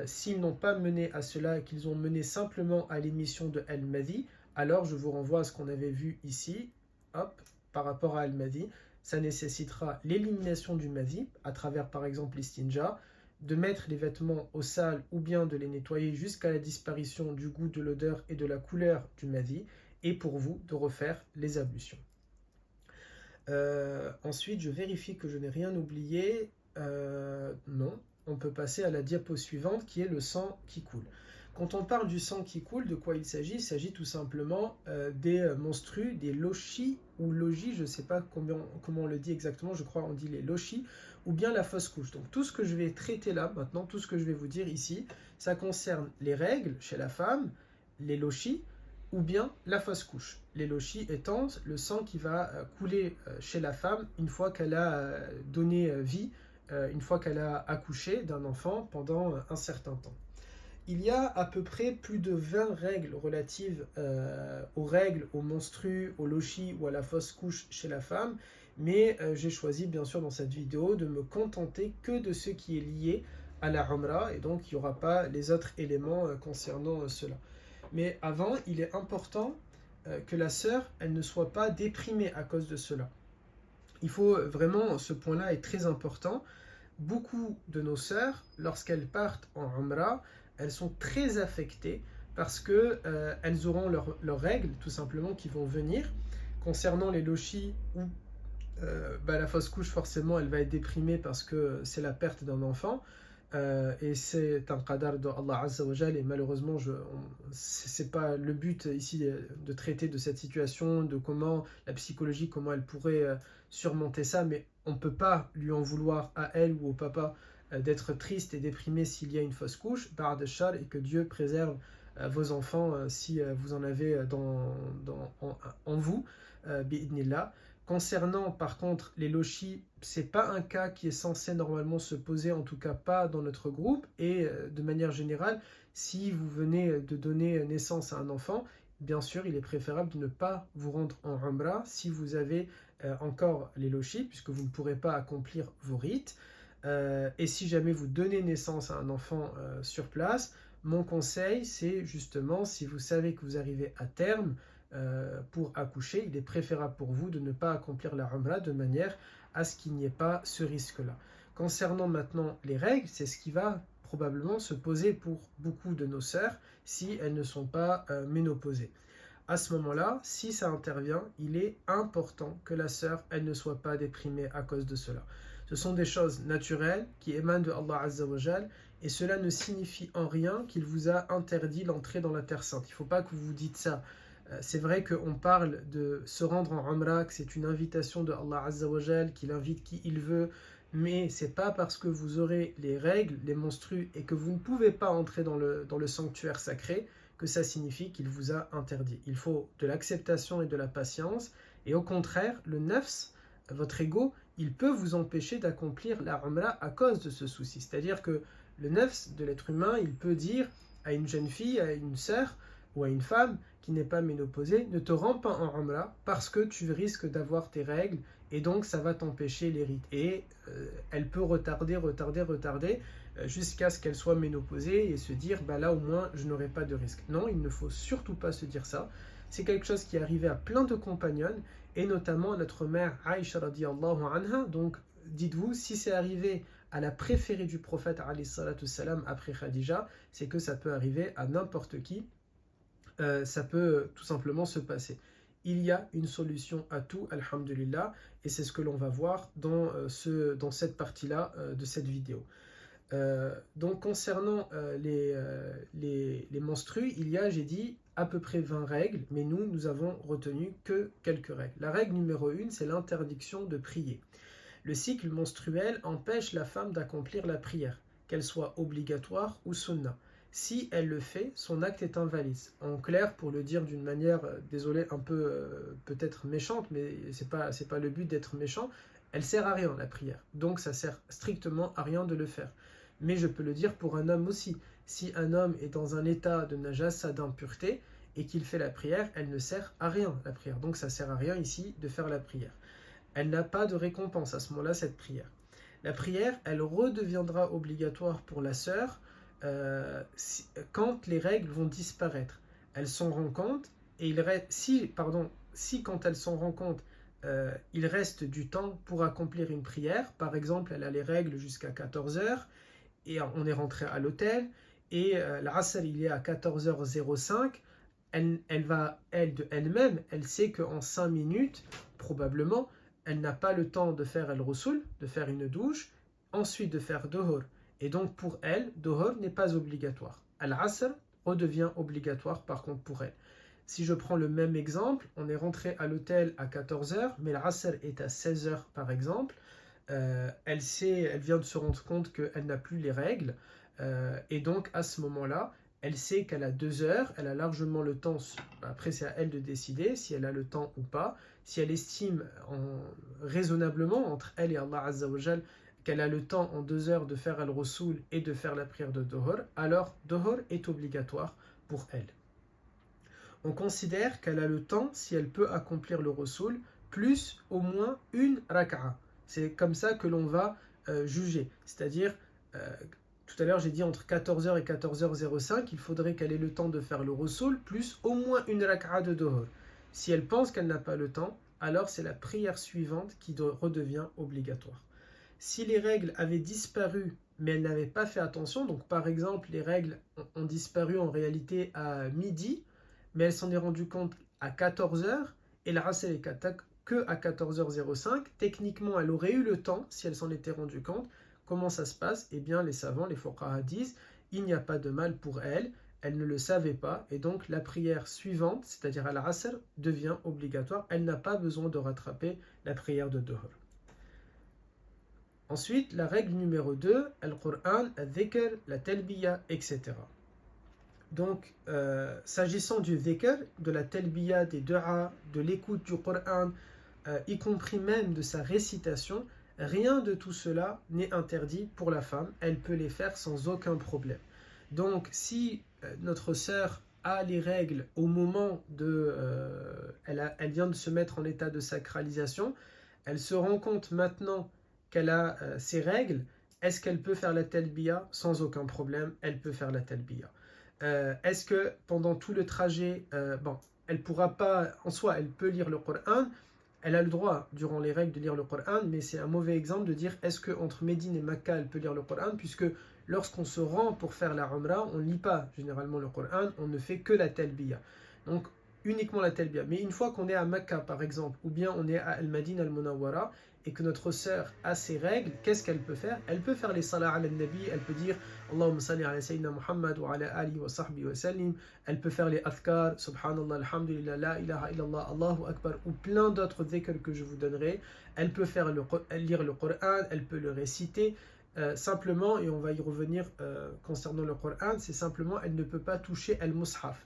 S'ils n'ont pas mené à cela et qu'ils ont mené simplement à l'émission de al-madi, alors je vous renvoie à ce qu'on avait vu ici, hop, par rapport à al-madi. Ça nécessitera l'élimination du madi à travers par exemple l'istinja, de mettre les vêtements au sale ou bien de les nettoyer jusqu'à la disparition du goût, de l'odeur et de la couleur du madi, et pour vous de refaire les ablutions. Ensuite, je vérifie que je n'ai rien oublié. Non, on peut passer à la diapo suivante qui est le sang qui coule. Quand on parle du sang qui coule, de quoi il s'agit? Il s'agit tout simplement des menstrues, des lochis ou logis, je ne sais pas comment on le dit exactement, je crois on dit les lochis, ou bien la fausse couche. Donc tout ce que je vais traiter là maintenant, tout ce que je vais vous dire ici, ça concerne les règles chez la femme, les lochis, ou bien la fausse couche. Les lochis étant le sang qui va couler chez la femme une fois qu'elle a donné vie, une fois qu'elle a accouché d'un enfant pendant un certain temps. Il y a à peu près plus de 20 règles relatives aux règles, aux menstrues, aux lochis ou à la fausse couche chez la femme, mais j'ai choisi bien sûr dans cette vidéo de me contenter que de ce qui est lié à la Umrah, et donc il n'y aura pas les autres éléments concernant cela. Mais avant, il est important que la sœur, elle ne soit pas déprimée à cause de cela. Il faut vraiment, ce point-là est très important. Beaucoup de nos sœurs, lorsqu'elles partent en Umrah, elles sont très affectées parce que elles auront leurs règles, tout simplement, qui vont venir. Concernant les lochis ou la fausse couche, forcément, elle va être déprimée parce que c'est la perte d'un enfant. Et c'est un qadar de Allah Azza wa Jal, et malheureusement c'est pas le but ici de traiter de cette situation, de comment la psychologie, comment elle pourrait surmonter ça, mais on ne peut pas lui en vouloir à elle ou au papa d'être triste et déprimé s'il y a une fausse couche, ba'd al-shar, et que Dieu préserve vos enfants si vous en avez en vous, bi'idnillah. Concernant par contre les lochis, c'est pas un cas qui est censé normalement se poser, en tout cas pas dans notre groupe, et de manière générale, si vous venez de donner naissance à un enfant, bien sûr il est préférable de ne pas vous rendre en Umrah si vous avez encore les lochis, puisque vous ne pourrez pas accomplir vos rites, et si jamais vous donnez naissance à un enfant sur place, mon conseil c'est justement, si vous savez que vous arrivez à terme, pour accoucher, il est préférable pour vous de ne pas accomplir la Umrah de manière à ce qu'il n'y ait pas ce risque-là. Concernant maintenant les règles, c'est ce qui va probablement se poser pour beaucoup de nos sœurs si elles ne sont pas ménopausées. À ce moment-là, si ça intervient, il est important que la sœur, elle ne soit pas déprimée à cause de cela. Ce sont des choses naturelles qui émanent de Allah Azza wa Jal, et cela ne signifie en rien qu'il vous a interdit l'entrée dans la Terre Sainte. Il ne faut pas que vous vous dites ça. C'est vrai qu'on parle de se rendre en Umrah, que c'est une invitation de Allah Azza wa Jal, qu'il invite qui il veut, mais c'est pas parce que vous aurez les règles, les menstrues, et que vous ne pouvez pas entrer dans le sanctuaire sacré, que ça signifie qu'il vous a interdit. Il faut de l'acceptation et de la patience, et au contraire, le nafs, votre ego, il peut vous empêcher d'accomplir la Umrah à cause de ce souci. C'est-à-dire que le nafs de l'être humain, il peut dire à une jeune fille, à une sœur ou à une femme qui n'est pas ménopausée, ne te rends pas en Umrah parce que tu risques d'avoir tes règles, et donc ça va t'empêcher les rites. Et elle peut retarder jusqu'à ce qu'elle soit ménopausée et se dire là au moins je n'aurai pas de risque. Non, il ne faut surtout pas se dire ça. C'est quelque chose qui est arrivé à plein de compagnonnes, et notamment à notre mère Aïcha radiyallahu anha. Donc dites-vous, si c'est arrivé à la préférée du prophète alayhi salatu salam après Khadija, c'est que ça peut arriver à n'importe qui. Ça peut tout simplement se passer. Il y a une solution à tout, alhamdulillah, et c'est ce que l'on va voir dans cette partie-là de cette vidéo. Donc concernant les menstrues, il y a, j'ai dit, à peu près 20 règles, mais nous avons retenu que quelques règles. La règle numéro 1, c'est l'interdiction de prier. Le cycle menstruel empêche la femme d'accomplir la prière, qu'elle soit obligatoire ou sunna. Si elle le fait, son acte est invalide. En clair, pour le dire d'une manière, désolé, un peu peut-être méchante, mais c'est pas le but d'être méchant, elle sert à rien la prière. Donc ça sert strictement à rien de le faire. Mais je peux le dire pour un homme aussi. Si un homme est dans un état de najasa, d'impureté, et qu'il fait la prière, elle ne sert à rien la prière. Donc ça sert à rien ici de faire la prière. Elle n'a pas de récompense à ce moment-là, cette prière. La prière, elle redeviendra obligatoire pour la sœur quand les règles vont disparaître. Elle s'en rend compte, et si quand elle s'en rend compte, il reste du temps pour accomplir une prière, par exemple, elle a les règles jusqu'à 14 heures, et on est rentré à l'hôtel, et l'Asr il est à 14h05, elle va, de elle-même, elle sait qu'en 5 minutes, probablement, elle n'a pas le temps de faire al-Rusul, de faire une douche, ensuite de faire Dohor. Et donc pour elle, Dohor n'est pas obligatoire. Al-Asr redevient obligatoire par contre pour elle. Si je prends le même exemple, on est rentré à l'hôtel à 14h, mais l'Asr est à 16h par exemple. Elle vient de se rendre compte qu'elle n'a plus les règles. Et donc à ce moment-là, elle sait qu'elle a 2 heures, elle a largement le temps, après c'est à elle de décider si elle a le temps ou pas. Si elle estime raisonnablement entre elle et Allah Azza wa Jal qu'elle a le temps en 2 heures de faire al-Rasoul et de faire la prière de Dohor, alors Dohor est obligatoire pour elle. On considère qu'elle a le temps si elle peut accomplir le Rasoul plus au moins une raka'a. C'est comme ça que l'on va juger. C'est-à-dire, tout à l'heure j'ai dit entre 14h et 14h05, il faudrait qu'elle ait le temps de faire le Rasoul plus au moins une raka'a de Dohor. Si elle pense qu'elle n'a pas le temps, alors c'est la prière suivante qui redevient obligatoire. Si les règles avaient disparu, mais elle n'avait pas fait attention, donc par exemple les règles ont disparu en réalité à midi, mais elle s'en est rendue compte à 14h, et la Asr est que à 14h05, techniquement elle aurait eu le temps, si elle s'en était rendue compte. Comment ça se passe? Eh bien les savants, les fuqaha disent, il n'y a pas de mal pour elle, elle ne le savait pas, et donc la prière suivante, c'est-à-dire à la Asr, devient obligatoire, elle n'a pas besoin de rattraper la prière de Dohor. Ensuite, la règle numéro 2, Al-Qur'an, Al-Dhikr, la Talbiya, etc. Donc, s'agissant du dhikr, de la talbiya, des du'a, de l'écoute du Qur'an, y compris même de sa récitation, rien de tout cela n'est interdit pour la femme. Elle peut les faire sans aucun problème. Donc, si notre sœur a les règles au moment elle vient de se mettre en état de sacralisation, elle se rend compte maintenant qu'elle a ses règles, est-ce qu'elle peut faire la talbiya? Sans aucun problème, elle peut faire la talbiya. Est-ce que pendant tout le trajet, elle pourra pas, en soi, elle peut lire le Coran, elle a le droit durant les règles de lire le Coran, mais c'est un mauvais exemple de dire est-ce que entre Médine et Mecca elle peut lire le Coran, puisque lorsqu'on se rend pour faire la Umrah, on ne lit pas généralement le Coran, on ne fait que la talbiya. Donc uniquement la talbiya. Mais une fois qu'on est à Mecca par exemple, ou bien on est à Al-Madine Al-Munawwara, et que notre sœur a ses règles, qu'est-ce qu'elle peut faire? Elle peut faire les salat ala nabi, elle peut dire Allahumma salli ala sayyidina Muhammad wa ala alihi wa sahbihi wa sallim, elle peut faire les adhkar, subhanallah, alhamdulillah, la ilaha illallah, Allahu akbar, ou plein d'autres dhikr que je vous donnerai. Elle peut faire lire le Coran, elle peut le réciter. Simplement, et on va y revenir concernant le Coran, c'est simplement elle ne peut pas toucher al-mushaf.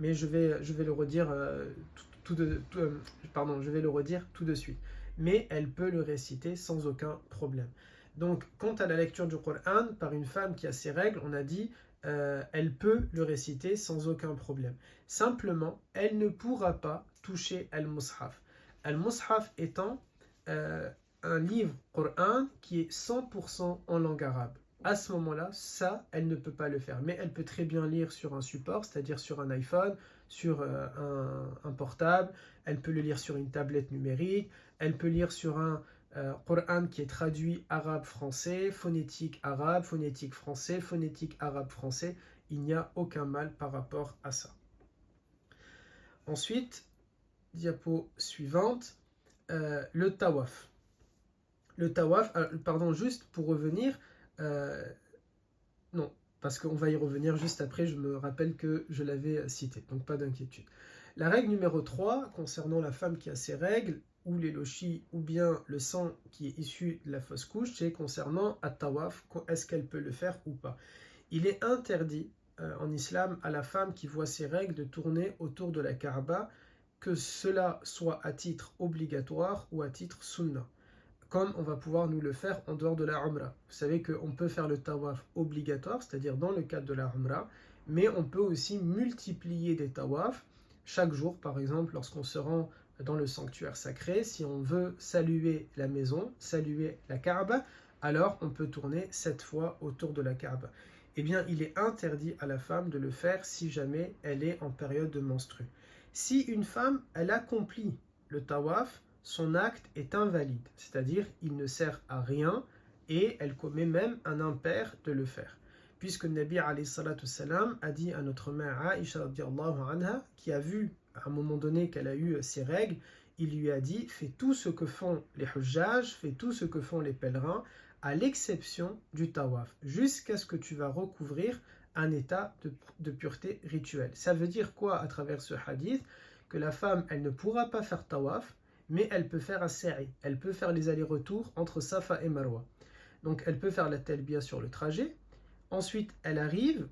Mais je vais le redire je vais le redire tout de suite. Mais elle peut le réciter sans aucun problème. Donc, quant à la lecture du Coran par une femme qui a ses règles, on a dit elle peut le réciter sans aucun problème. Simplement, elle ne pourra pas toucher al-mushaf. Al-mushaf étant un livre Coran qui est 100% en langue arabe. À ce moment-là, ça, elle ne peut pas le faire. Mais elle peut très bien lire sur un support, c'est-à-dire sur un iPhone, sur un portable. Elle peut le lire sur une tablette numérique. Elle peut lire sur un Coran qui est traduit arabe-français, phonétique arabe, phonétique français, phonétique arabe-français. Il n'y a aucun mal par rapport à ça. Ensuite, diapo suivante, le tawaf. Le tawaf, juste pour revenir, Non, parce qu'on va y revenir juste après, je me rappelle que je l'avais cité, donc pas d'inquiétude. La règle numéro 3, concernant la femme qui a ses règles, ou les lochis, ou bien le sang qui est issu de la fausse couche, c'est concernant at-tawaf, est-ce qu'elle peut le faire ou pas. Il est interdit en islam à la femme qui voit ses règles de tourner autour de la Kaaba, que cela soit à titre obligatoire ou à titre sunnah, comme on va pouvoir nous le faire en dehors de la Umrah. Vous savez qu'on peut faire le tawaf obligatoire, c'est-à-dire dans le cadre de la Umrah, mais on peut aussi multiplier des tawafs chaque jour, par exemple, lorsqu'on se rend dans le sanctuaire sacré, si on veut saluer la maison, saluer la Kaaba, alors on peut tourner 7 fois autour de la Kaaba. Eh bien, il est interdit à la femme de le faire si jamais elle est en période de menstrue. Si une femme, elle accomplit le tawaf, son acte est invalide, c'est-à-dire il ne sert à rien et elle commet même un impair de le faire. Puisque le Nabi alayhi salatu salam a dit à notre mère Aïcha radiallahu anha, qui a vu à un moment donné qu'elle a eu ses règles, il lui a dit: fais tout ce que font les hujjaj, fais tout ce que font les pèlerins, à l'exception du tawaf, jusqu'à ce que tu vas recouvrir un état de pureté rituelle. Ça veut dire quoi à travers ce hadith? Que la femme, elle ne pourra pas faire tawaf, mais elle peut faire as-sa'i, elle peut faire les allers-retours entre Safa et Marwa. Donc elle peut faire la talbiya sur le trajet. Ensuite, elle arrive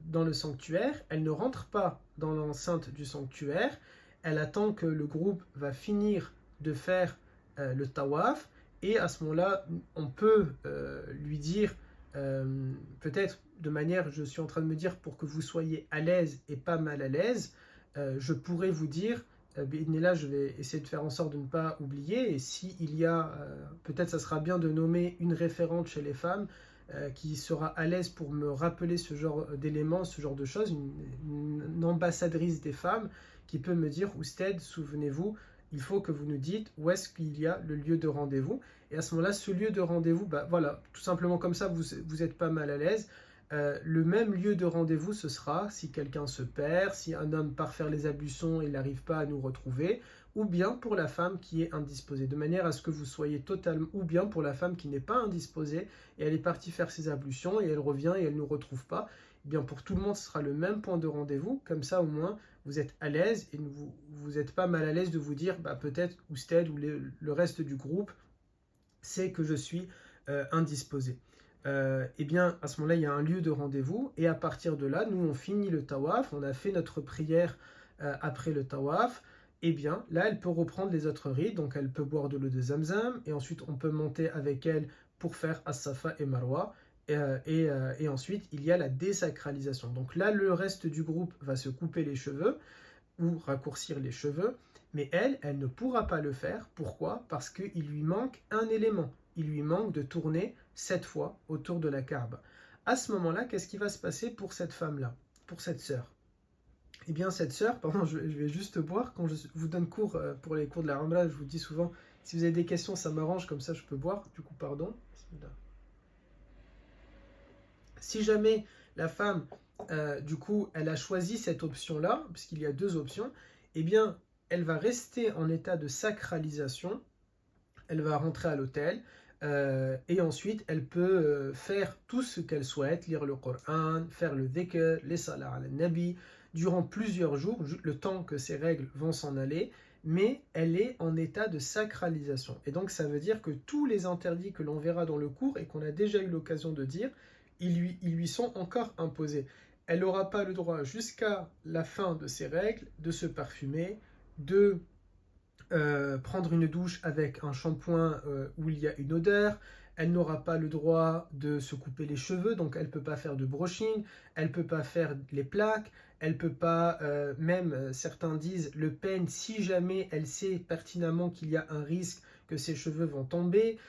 dans le sanctuaire, elle ne rentre pas dans l'enceinte du sanctuaire, elle attend que le groupe va finir de faire le tawaf, et à ce moment-là, on peut lui dire, peut-être de manière, je suis en train de me dire, pour que vous soyez à l'aise et pas mal à l'aise, je pourrais vous dire, là, je vais essayer de faire en sorte de ne pas oublier, et s'il y a, peut-être ça sera bien de nommer une référente chez les femmes qui sera à l'aise pour me rappeler ce genre d'éléments, ce genre de choses, une ambassadrice des femmes qui peut me dire: Ousted, souvenez-vous, il faut que vous nous dites où est-ce qu'il y a le lieu de rendez-vous. Et à ce moment-là, ce lieu de rendez-vous, voilà, tout simplement comme ça, vous êtes pas mal à l'aise. Le même lieu de rendez-vous, ce sera si quelqu'un se perd, si un homme part faire les ablutions et il n'arrive pas à nous retrouver, ou bien pour la femme qui est indisposée, de manière à ce que vous soyez totalement, ou bien pour la femme qui n'est pas indisposée et elle est partie faire ses ablutions et elle revient et elle ne nous retrouve pas. Eh bien pour tout le monde, ce sera le même point de rendez-vous, comme ça au moins vous êtes à l'aise et vous n'êtes pas mal à l'aise de vous dire peut-être Ousted ou le reste du groupe sait que je suis indisposé. Eh bien, à ce moment-là, il y a un lieu de rendez-vous, et à partir de là, nous, on finit le tawaf, on a fait notre prière après le tawaf. Eh bien, là, elle peut reprendre les autres rites, donc elle peut boire de l'eau de Zamzam, et ensuite, on peut monter avec elle pour faire As-Safa et Marwa, et ensuite, il y a la désacralisation. Donc là, le reste du groupe va se couper les cheveux, ou raccourcir les cheveux, mais elle ne pourra pas le faire. Pourquoi? Parce qu'il lui manque un élément. Il lui manque de tourner 7 fois autour de la Kaaba. À ce moment-là, qu'est-ce qui va se passer pour cette femme-là, pour cette sœur? Eh bien, cette sœur, pardon, je vais juste boire. Quand je vous donne cours pour les cours de la Umrah, je vous dis souvent, si vous avez des questions, ça m'arrange, comme ça je peux boire. Du coup, pardon. Si jamais la femme, du coup, elle a choisi cette option-là, puisqu'il y a deux options, eh bien, elle va rester en état de sacralisation, elle va rentrer à l'hôtel, et ensuite, elle peut faire tout ce qu'elle souhaite, lire le Coran, faire le dhikr, les salat al nabi, durant plusieurs jours, le temps que ses règles vont s'en aller, mais elle est en état de sacralisation. Et donc, ça veut dire que tous les interdits que l'on verra dans le cours, et qu'on a déjà eu l'occasion de dire, ils lui sont encore imposés. Elle n'aura pas le droit, jusqu'à la fin de ses règles, de se parfumer, de prendre une douche avec un shampoing où il y a une odeur. Elle n'aura pas le droit de se couper les cheveux, donc elle ne peut pas faire de brushing, elle ne peut pas faire les plaques, elle ne peut pas, même certains disent, le peigne si jamais elle sait pertinemment qu'il y a un risque que ses cheveux vont tomber.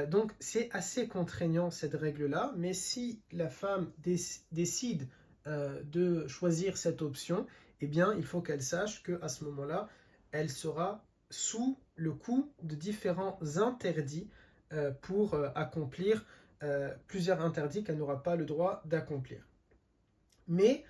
Donc c'est assez contraignant cette règle-là, mais si la femme décide de choisir cette option, eh bien il faut qu'elle sache qu'à ce moment-là, elle sera sous le coup de différents interdits pour accomplir plusieurs interdits qu'elle n'aura pas le droit d'accomplir. Mais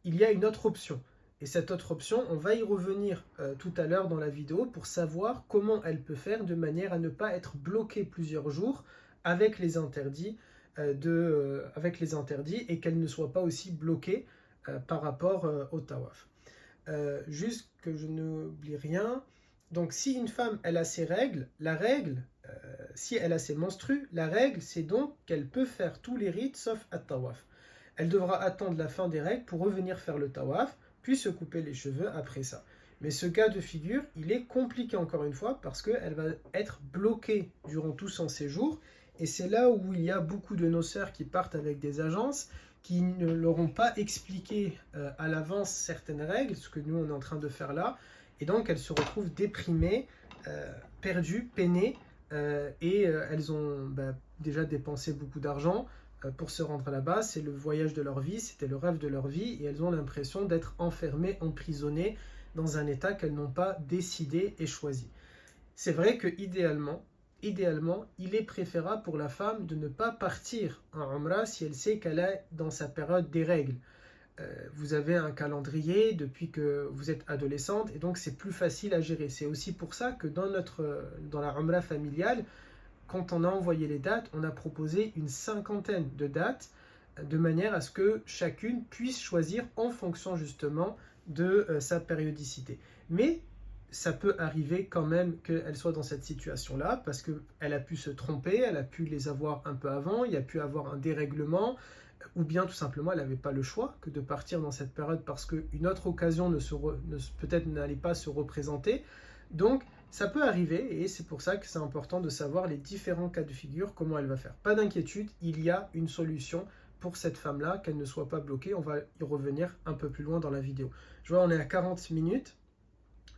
il y a une autre option. Et cette autre option, on va y revenir tout à l'heure dans la vidéo pour savoir comment elle peut faire de manière à ne pas être bloquée plusieurs jours avec les interdits, et qu'elle ne soit pas aussi bloquée par rapport au tawaf. Juste que je n'oublie rien, donc si une femme elle a ses règles, la règle, si elle a ses menstrues, la règle c'est donc qu'elle peut faire tous les rites sauf at-tawaf. Elle devra attendre la fin des règles pour revenir faire le tawaf, puis se couper les cheveux après ça. Mais ce cas de figure, il est compliqué encore une fois parce qu'elle va être bloquée durant tout son séjour. Et c'est là où il y a beaucoup de nos sœurs qui partent avec des agences qui ne leur ont pas expliqué à l'avance certaines règles, ce que nous on est en train de faire là. Et donc elles se retrouvent déprimées, perdues, peinées, et elles ont déjà dépensé beaucoup d'argent pour se rendre là-bas. C'est le voyage de leur vie, c'était le rêve de leur vie, et elles ont l'impression d'être enfermées, emprisonnées dans un état qu'elles n'ont pas décidé et choisi. C'est vrai que idéalement, il est préférable pour la femme de ne pas partir en Umrah si elle sait qu'elle est dans sa période des règles. Vous avez un calendrier depuis que vous êtes adolescente et donc c'est plus facile à gérer. C'est aussi pour ça que dans la Umrah familiale, quand on a envoyé les dates, on a proposé une 50aine de dates de manière à ce que chacune puisse choisir en fonction justement de sa périodicité. Mais ça peut arriver quand même qu'elle soit dans cette situation-là parce qu'elle a pu se tromper, elle a pu les avoir un peu avant, il y a pu avoir un dérèglement, ou bien tout simplement elle n'avait pas le choix que de partir dans cette période parce qu'une autre occasion peut-être n'allait pas se représenter. Donc ça peut arriver et c'est pour ça que c'est important de savoir les différents cas de figure, comment elle va faire. Pas d'inquiétude, il y a une solution pour cette femme-là, qu'elle ne soit pas bloquée. On va y revenir un peu plus loin dans la vidéo. Je vois, on est à 40 minutes.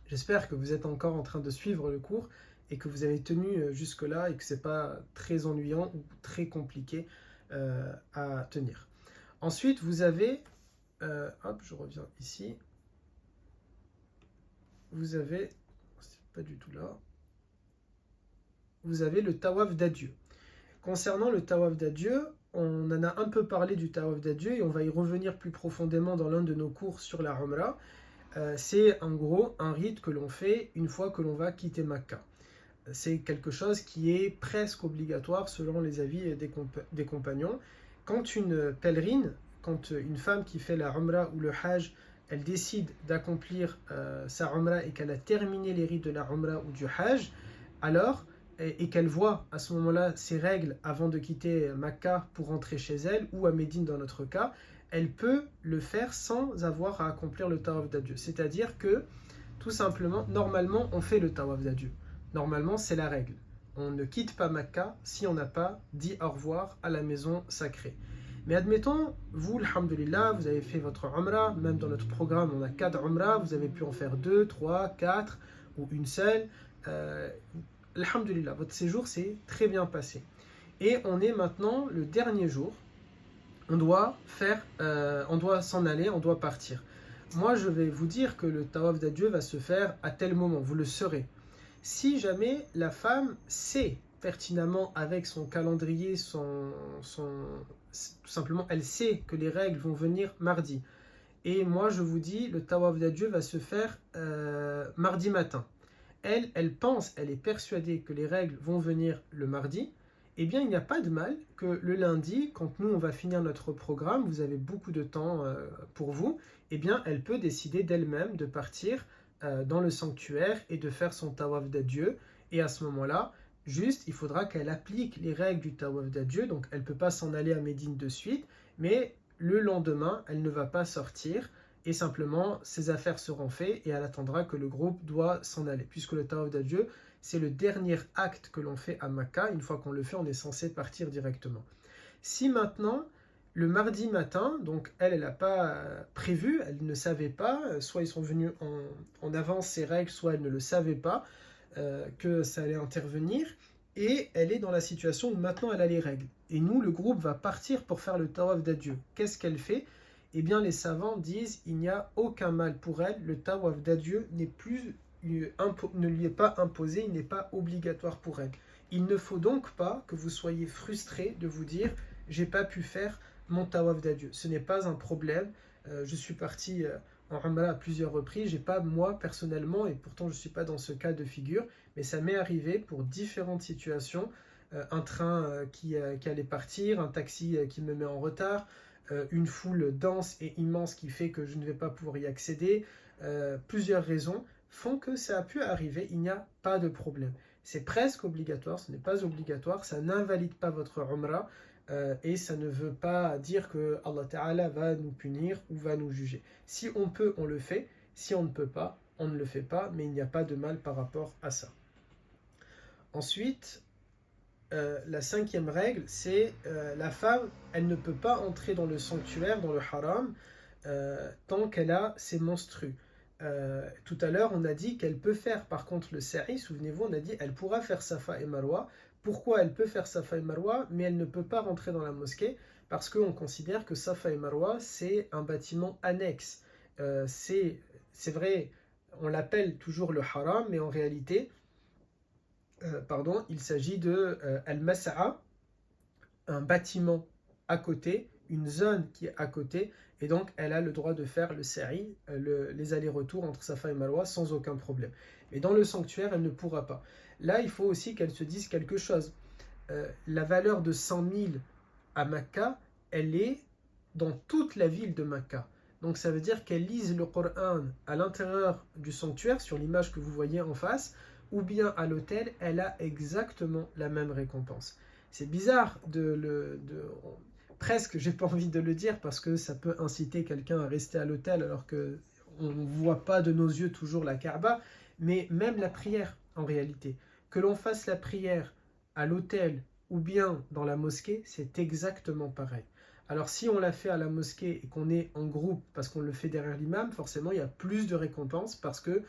J'espère que vous êtes encore en train de suivre le cours et que vous avez tenu jusque-là et que ce n'est pas très ennuyant ou très compliqué à tenir. Ensuite, vous avez... hop, je reviens ici. Vous avez... C'est pas du tout là. Vous avez le tawaf d'adieu. Concernant le tawaf d'adieu, on en a un peu parlé du tawaf d'adieu et on va y revenir plus profondément dans l'un de nos cours sur la Umrah. C'est en gros un rite que l'on fait une fois que l'on va quitter Makka. C'est quelque chose qui est presque obligatoire selon les avis des compagnons. Quand une pèlerine, quand une femme qui fait la Umrah ou le Hajj, elle décide d'accomplir sa Umrah et qu'elle a terminé les rites de la Umrah ou du Hajj, alors et qu'elle voit à ce moment-là ses règles avant de quitter Makka pour rentrer chez elle, ou à Médine dans notre cas, elle peut le faire sans avoir à accomplir le tawaf d'adieu. C'est-à-dire que, tout simplement, normalement, on fait le tawaf d'adieu. Normalement, c'est la règle. On ne quitte pas Makka si on n'a pas dit au revoir à la maison sacrée. Mais admettons, vous, alhamdoulilah, vous avez fait votre Umrah, même dans notre programme, on a 4 Umrah, vous avez pu en faire 2, 3, 4 ou une seule. Alhamdulillah, votre séjour s'est très bien passé. Et on est maintenant le dernier jour. On doit s'en aller, on doit partir. Moi, je vais vous dire que le tawaf d'adieu va se faire à tel moment, vous le saurez. Si jamais la femme sait pertinemment avec son calendrier, tout simplement, elle sait que les règles vont venir mardi. Et moi, je vous dis, le tawaf d'adieu va se faire mardi matin. Elle pense, elle est persuadée que les règles vont venir le mardi, eh bien il n'y a pas de mal que le lundi, quand nous on va finir notre programme, vous avez beaucoup de temps pour vous, eh bien elle peut décider d'elle-même de partir dans le sanctuaire et de faire son tawaf d'adieu. Et à ce moment-là, juste il faudra qu'elle applique les règles du tawaf d'adieu, donc elle ne peut pas s'en aller à Médine de suite, mais le lendemain, elle ne va pas sortir. Et simplement, ses affaires seront faites et elle attendra que le groupe doit s'en aller. Puisque le tawaf d'adieu, c'est le dernier acte que l'on fait à Makka. Une fois qu'on le fait, on est censé partir directement. Si maintenant, le mardi matin, donc elle n'a pas prévu, elle ne savait pas, soit ils sont venus en avance ces règles, soit elle ne le savait pas que ça allait intervenir, et elle est dans la situation où maintenant elle a les règles. Et nous, le groupe va partir pour faire le tawaf d'adieu. Qu'est-ce qu'elle fait ? Eh bien, les savants disent il n'y a aucun mal pour elle, le tawaf d'adieu ne lui est pas imposé, il n'est pas obligatoire pour elle. Il ne faut donc pas que vous soyez frustrés de vous dire j'ai pas pu faire mon tawaf d'adieu. Ce n'est pas un problème. Je suis parti en Umrah à plusieurs reprises. J'ai pas moi personnellement, et pourtant je suis pas dans ce cas de figure, mais ça m'est arrivé pour différentes situations un train qui allait partir, un taxi qui me met en retard, une foule dense et immense qui fait que je ne vais pas pouvoir y accéder. Plusieurs raisons font que ça a pu arriver, il n'y a pas de problème. C'est presque obligatoire, ce n'est pas obligatoire, ça n'invalide pas votre umrah et ça ne veut pas dire que Allah Ta'ala va nous punir ou va nous juger. Si on peut, on le fait. Si on ne peut pas, on ne le fait pas, mais il n'y a pas de mal par rapport à ça. Ensuite, la cinquième règle, c'est la femme, elle ne peut pas entrer dans le sanctuaire, dans le haram, tant qu'elle a ses menstrues. Tout à l'heure, on a dit qu'elle peut faire par contre le sa'i, souvenez-vous, on a dit elle pourra faire Safa et Marwa. Pourquoi elle peut faire Safa et Marwa, mais elle ne peut pas rentrer dans la mosquée? Parce qu'on considère que Safa et Marwa, c'est un bâtiment annexe. C'est vrai, on l'appelle toujours le haram, mais en réalité, il s'agit de Al-Mas'a, un bâtiment à côté, une zone qui est à côté, et donc elle a le droit de faire le sa'i, les allers-retours entre Safa et Marwa sans aucun problème. Mais dans le sanctuaire, elle ne pourra pas. Là, il faut aussi qu'elle se dise quelque chose. La valeur de 100 000 à Makkah, elle est dans toute la ville de Makkah. Donc ça veut dire qu'elle lise le Coran à l'intérieur du sanctuaire, sur l'image que vous voyez en face, ou bien à l'hôtel, elle a exactement la même récompense. C'est bizarre presque, j'ai pas envie de le dire, parce que ça peut inciter quelqu'un à rester à l'hôtel alors qu'on ne voit pas de nos yeux toujours la Kaaba, mais même la prière, en réalité. Que l'on fasse la prière à l'hôtel ou bien dans la mosquée, c'est exactement pareil. Alors si on la fait à la mosquée et qu'on est en groupe, parce qu'on le fait derrière l'imam, forcément il y a plus de récompenses, parce que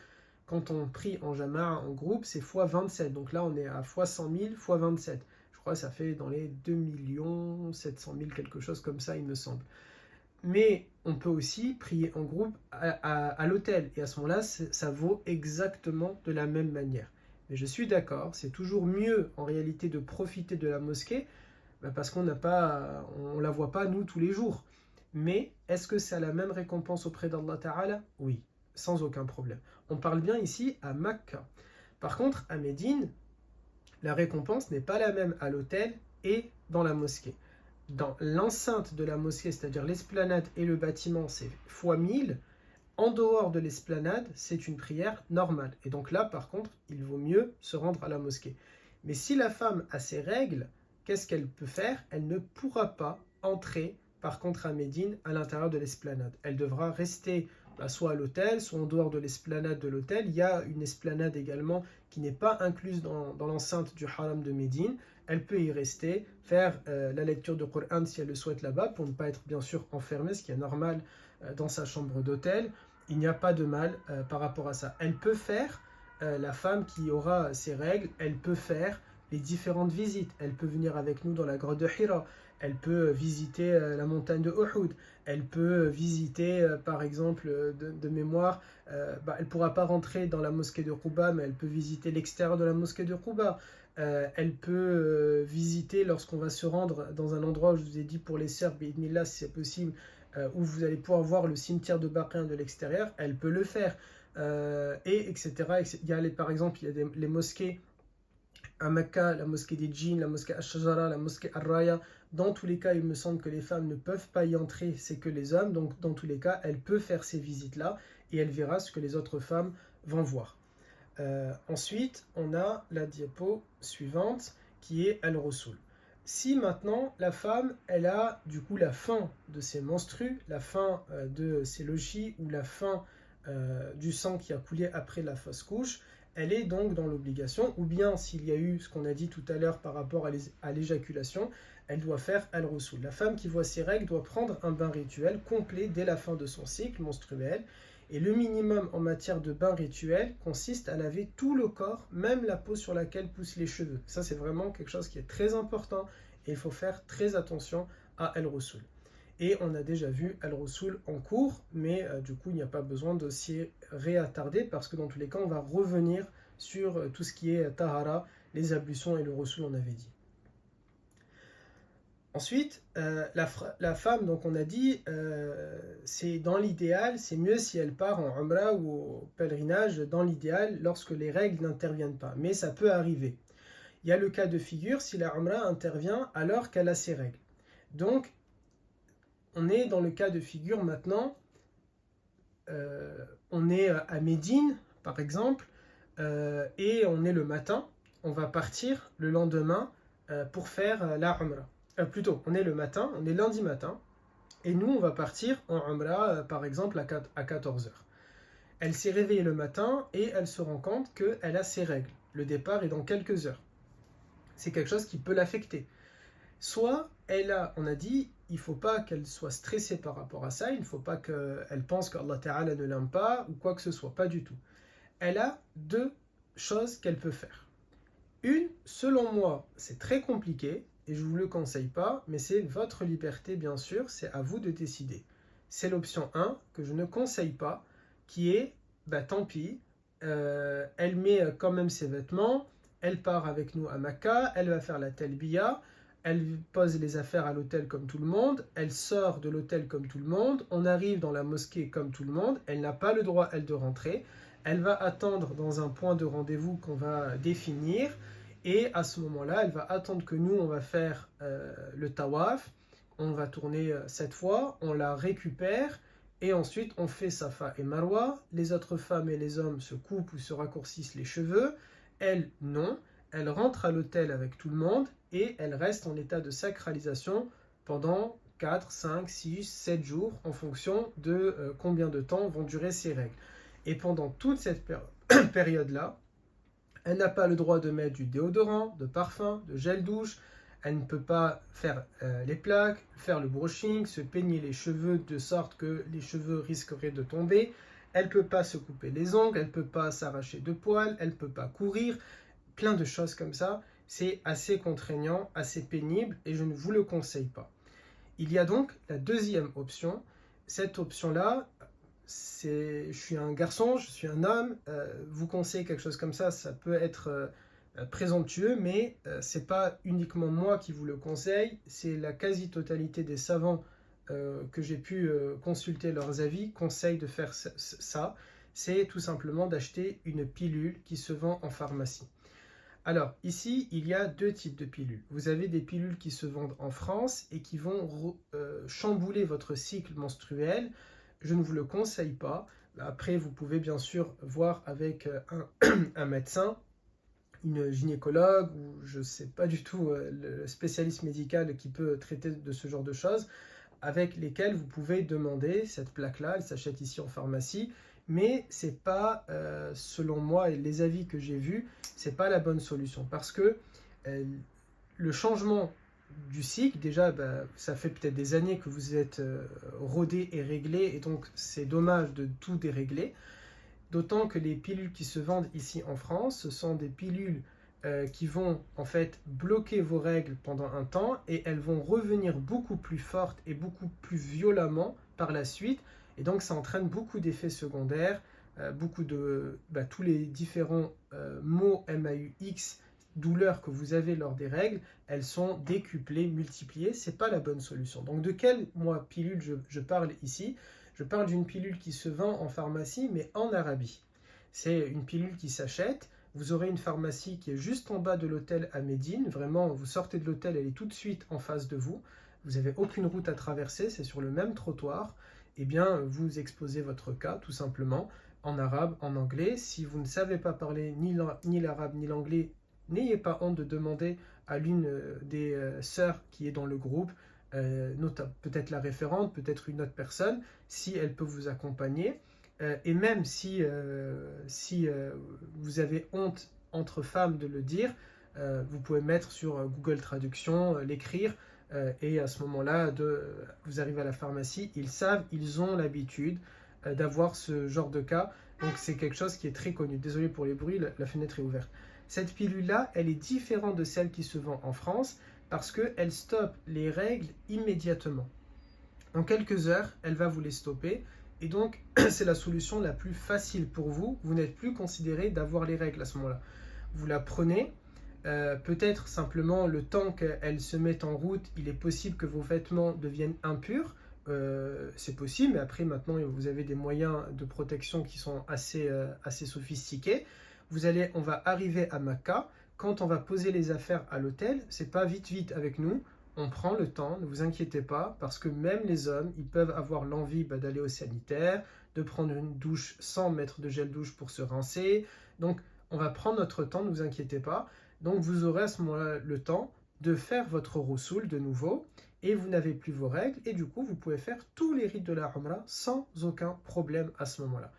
quand on prie en jama'a, en groupe, c'est x 27. Donc là on est à x 100 000, x 27. Je crois que ça fait dans les 2 700 000, quelque chose comme ça, il me semble. Mais on peut aussi prier en groupe à l'hôtel. Et à ce moment-là, ça vaut exactement de la même manière. Mais je suis d'accord, c'est toujours mieux en réalité de profiter de la mosquée, parce qu'on on la voit pas nous tous les jours. Mais est-ce que ça a la même récompense auprès d'Allah Ta'ala? Oui, sans aucun problème. On parle bien ici à Makkah. Par contre, à Médine, la récompense n'est pas la même à l'hôtel et dans la mosquée. Dans l'enceinte de la mosquée, c'est-à-dire l'esplanade et le bâtiment, c'est x 1000. En dehors de l'esplanade, c'est une prière normale. Et donc là, par contre, il vaut mieux se rendre à la mosquée. Mais si la femme a ses règles, qu'est-ce qu'elle peut faire? Elle ne pourra pas entrer, par contre, à Médine, à l'intérieur de l'esplanade. Elle devra rester soit à l'hôtel, soit en dehors de l'esplanade de l'hôtel. Il y a une esplanade également qui n'est pas incluse dans l'enceinte du haram de Médine. Elle peut y rester, faire la lecture du Coran si elle le souhaite là-bas, pour ne pas être bien sûr enfermée, ce qui est normal dans sa chambre d'hôtel. Il n'y a pas de mal par rapport à ça. Elle peut faire, la femme qui aura ses règles, elle peut faire les différentes visites. Elle peut venir avec nous dans la grotte de Hira. Elle peut visiter la montagne de Uhud. Elle peut visiter, par exemple, de mémoire, elle ne pourra pas rentrer dans la mosquée de Quba, mais elle peut visiter l'extérieur de la mosquée de Quba. Elle peut visiter, lorsqu'on va se rendre dans un endroit où je vous ai dit pour les sœurs, bi'idhnillah, si c'est possible, où vous allez pouvoir voir le cimetière de Baqi de l'extérieur, elle peut le faire. Etc. Il y a par exemple, il y a les mosquées à Mecca, la mosquée des djinns, la mosquée Ash-Shajara, la mosquée Ar-Raya. Dans tous les cas, il me semble que les femmes ne peuvent pas y entrer, c'est que les hommes. Donc, dans tous les cas, elle peut faire ces visites-là et elle verra ce que les autres femmes vont voir. Ensuite, on a la diapo suivante qui est Al-Rasul. Si maintenant la femme, elle a du coup la fin de ses menstrues, la fin de ses logis ou la fin du sang qui a coulé après la fausse couche, elle est donc dans l'obligation, ou bien s'il y a eu ce qu'on a dit tout à l'heure par rapport à l'éjaculation, elle doit faire Al-Rasul. La femme qui voit ses règles doit prendre un bain rituel complet dès la fin de son cycle menstruel. Et le minimum en matière de bain rituel consiste à laver tout le corps, même la peau sur laquelle poussent les cheveux. Ça, c'est vraiment quelque chose qui est très important et il faut faire très attention à Al-Rasul. Et on a déjà vu Al-Rasul en cours, mais du coup, il n'y a pas besoin de s'y réattarder parce que dans tous les cas, on va revenir sur tout ce qui est Tahara, les ablutions et le Rasul, on avait dit. Ensuite, la femme, donc on a dit, c'est dans l'idéal, c'est mieux si elle part en Umrah ou au pèlerinage, dans l'idéal, lorsque les règles n'interviennent pas. Mais ça peut arriver. Il y a le cas de figure si la Umrah intervient alors qu'elle a ses règles. Donc, on est dans le cas de figure maintenant, on est à Médine, par exemple, et on est le matin, on va partir le lendemain pour faire la Umrah. Plutôt, on est le matin, on est lundi matin, et nous, on va partir en Umrah, par exemple, à 14h. Elle s'est réveillée le matin et elle se rend compte qu'elle a ses règles. Le départ est dans quelques heures. C'est quelque chose qui peut l'affecter. Soit on a dit, il ne faut pas qu'elle soit stressée par rapport à ça, il ne faut pas qu'elle pense qu'Allah Ta'ala ne l'aime pas ou quoi que ce soit, pas du tout. Elle a deux choses qu'elle peut faire. Une, selon moi, c'est très compliqué et je ne vous le conseille pas, mais c'est votre liberté bien sûr, c'est à vous de décider. C'est l'option 1 que je ne conseille pas, qui est, tant pis, elle met quand même ses vêtements, elle part avec nous à Mecca, elle va faire la talbiya, elle pose les affaires à l'hôtel comme tout le monde, elle sort de l'hôtel comme tout le monde, on arrive dans la mosquée comme tout le monde, elle n'a pas le droit, elle, de rentrer, elle va attendre dans un point de rendez-vous qu'on va définir, et à ce moment-là, elle va attendre que nous, on va faire le tawaf, on va tourner 7 fois, on la récupère, et ensuite on fait Safa et Marwa, les autres femmes et les hommes se coupent ou se raccourcissent les cheveux, elle, non, elle rentre à l'hôtel avec tout le monde, et elle reste en état de sacralisation pendant 4, 5, 6, 7 jours en fonction de combien de temps vont durer ces règles. Et pendant toute cette période-là, elle n'a pas le droit de mettre du déodorant, de parfum, de gel douche, elle ne peut pas faire les plaques, faire le brushing, se peigner les cheveux de sorte que les cheveux risqueraient de tomber, elle ne peut pas se couper les ongles, elle ne peut pas s'arracher de poils, elle ne peut pas courir, plein de choses comme ça. C'est assez contraignant, assez pénible et je ne vous le conseille pas. Il y a donc la deuxième option. Cette option-là, je suis un garçon, je suis un homme, vous conseillez quelque chose comme ça peut être présomptueux, mais ce n'est pas uniquement moi qui vous le conseille, c'est la quasi-totalité des savants que j'ai pu consulter leurs avis conseillent de faire ça. C'est tout simplement d'acheter une pilule qui se vend en pharmacie. Alors, ici, il y a deux types de pilules. Vous avez des pilules qui se vendent en France et qui vont chambouler votre cycle menstruel. Je ne vous le conseille pas. Après, vous pouvez bien sûr voir avec un médecin, une gynécologue ou je ne sais pas du tout le spécialiste médical qui peut traiter de ce genre de choses, avec lesquelles vous pouvez demander cette plaque-là. Elle s'achète ici en pharmacie. Mais c'est pas, selon moi et les avis que j'ai vus, c'est pas la bonne solution parce que le changement du cycle, déjà, ça fait peut-être des années que vous êtes rodé et réglé, et donc c'est dommage de tout dérégler. D'autant que les pilules qui se vendent ici en France, ce sont des pilules qui vont en fait bloquer vos règles pendant un temps et elles vont revenir beaucoup plus fortes et beaucoup plus violemment par la suite. Et donc ça entraîne beaucoup d'effets secondaires, beaucoup de tous les différents maux MAUX, douleurs que vous avez lors des règles, elles sont décuplées, multipliées, c'est pas la bonne solution. Donc de quelle pilule je parle ici? Je parle d'une pilule qui se vend en pharmacie mais en Arabie. C'est une pilule qui s'achète, vous aurez une pharmacie qui est juste en bas de l'hôtel à Médine, vraiment vous sortez de l'hôtel, elle est tout de suite en face de vous, vous n'avez aucune route à traverser, c'est sur le même trottoir. Eh bien, vous exposez votre cas, tout simplement, en arabe, en anglais. Si vous ne savez pas parler ni l'arabe ni l'anglais, n'ayez pas honte de demander à l'une des sœurs qui est dans le groupe, peut-être la référente, peut-être une autre personne, si elle peut vous accompagner. Et même si vous avez honte entre femmes de le dire, vous pouvez mettre sur Google Traduction, l'écrire, et à ce moment-là, vous arrivez à la pharmacie, ils savent, ils ont l'habitude d'avoir ce genre de cas, donc c'est quelque chose qui est très connu. Désolé pour les bruits, la fenêtre est ouverte. Cette pilule-là, elle est différente de celle qui se vend en France parce qu'elle stoppe les règles immédiatement. En quelques heures, elle va vous les stopper et donc c'est la solution la plus facile pour vous. Vous n'êtes plus considéré d'avoir les règles à ce moment-là. Vous la prenez. Peut-être simplement le temps qu'elle se mette en route, il est possible que vos vêtements deviennent impurs, c'est possible, mais après maintenant vous avez des moyens de protection qui sont assez sophistiqués. On va arriver à Mecca. quand on va poser les affaires à l'hôtel, c'est pas vite avec nous. On prend le temps, ne vous inquiétez pas, parce que même les hommes, ils peuvent avoir l'envie d'aller au sanitaire, de prendre une douche sans mettre de gel douche pour se rincer. Donc, on va prendre notre temps, ne vous inquiétez pas. Donc, vous aurez à ce moment-là le temps de faire votre roussoul de nouveau, et vous n'avez plus vos règles, et du coup, vous pouvez faire tous les rites de la Umrah sans aucun problème à ce moment-là.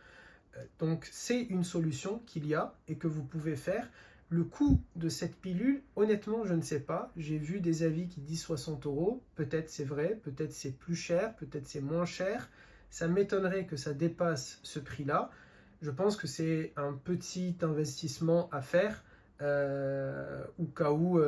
Donc, c'est une solution qu'il y a et que vous pouvez faire. Le coût de cette pilule, honnêtement, je ne sais pas. J'ai vu des avis qui disent 60 €. Peut-être c'est vrai, peut-être c'est plus cher, peut-être c'est moins cher. Ça m'étonnerait que ça dépasse ce prix-là. Je pense que c'est un petit investissement à faire au cas où,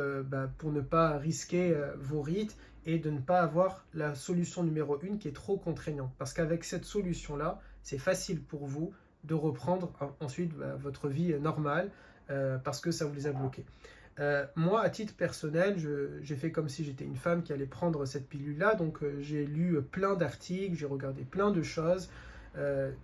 pour ne pas risquer vos rites et de ne pas avoir la solution numéro 1 qui est trop contraignante. Parce qu'avec cette solution-là, c'est facile pour vous de reprendre ensuite votre vie normale. Parce que ça vous les a bloqués. Moi, à titre personnel, j'ai fait comme si j'étais une femme qui allait prendre cette pilule-là, donc j'ai lu plein d'articles, j'ai regardé plein de choses.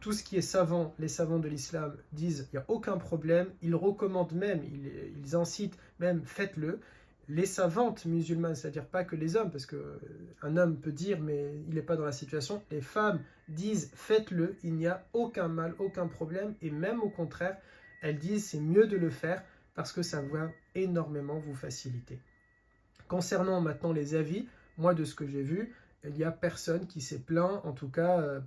Tout ce qui est savant, les savants de l'islam disent il n'y a aucun problème, ils recommandent même, ils incitent même, faites-le. Les savantes musulmanes, c'est-à-dire pas que les hommes, parce qu'un homme peut dire mais il n'est pas dans la situation, les femmes disent faites-le, il n'y a aucun mal, aucun problème, et même au contraire, elles disent c'est mieux de le faire parce que ça va énormément vous faciliter. Concernant maintenant les avis, moi de ce que j'ai vu, il n'y a personne qui s'est plaint, en tout cas,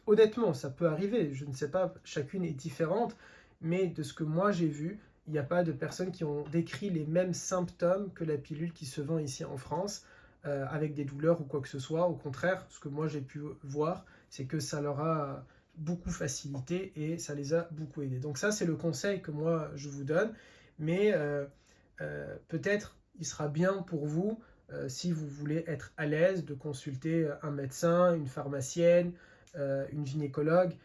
honnêtement, ça peut arriver, je ne sais pas, chacune est différente, mais de ce que moi j'ai vu, il n'y a pas de personnes qui ont décrit les mêmes symptômes que la pilule qui se vend ici en France, avec des douleurs ou quoi que ce soit. Au contraire, ce que moi j'ai pu voir, c'est que ça leur a beaucoup facilité et ça les a beaucoup aidés. Donc ça, c'est le conseil que moi je vous donne, mais peut-être il sera bien pour vous, si vous voulez être à l'aise, de consulter un médecin, une pharmacienne, une gynécologue.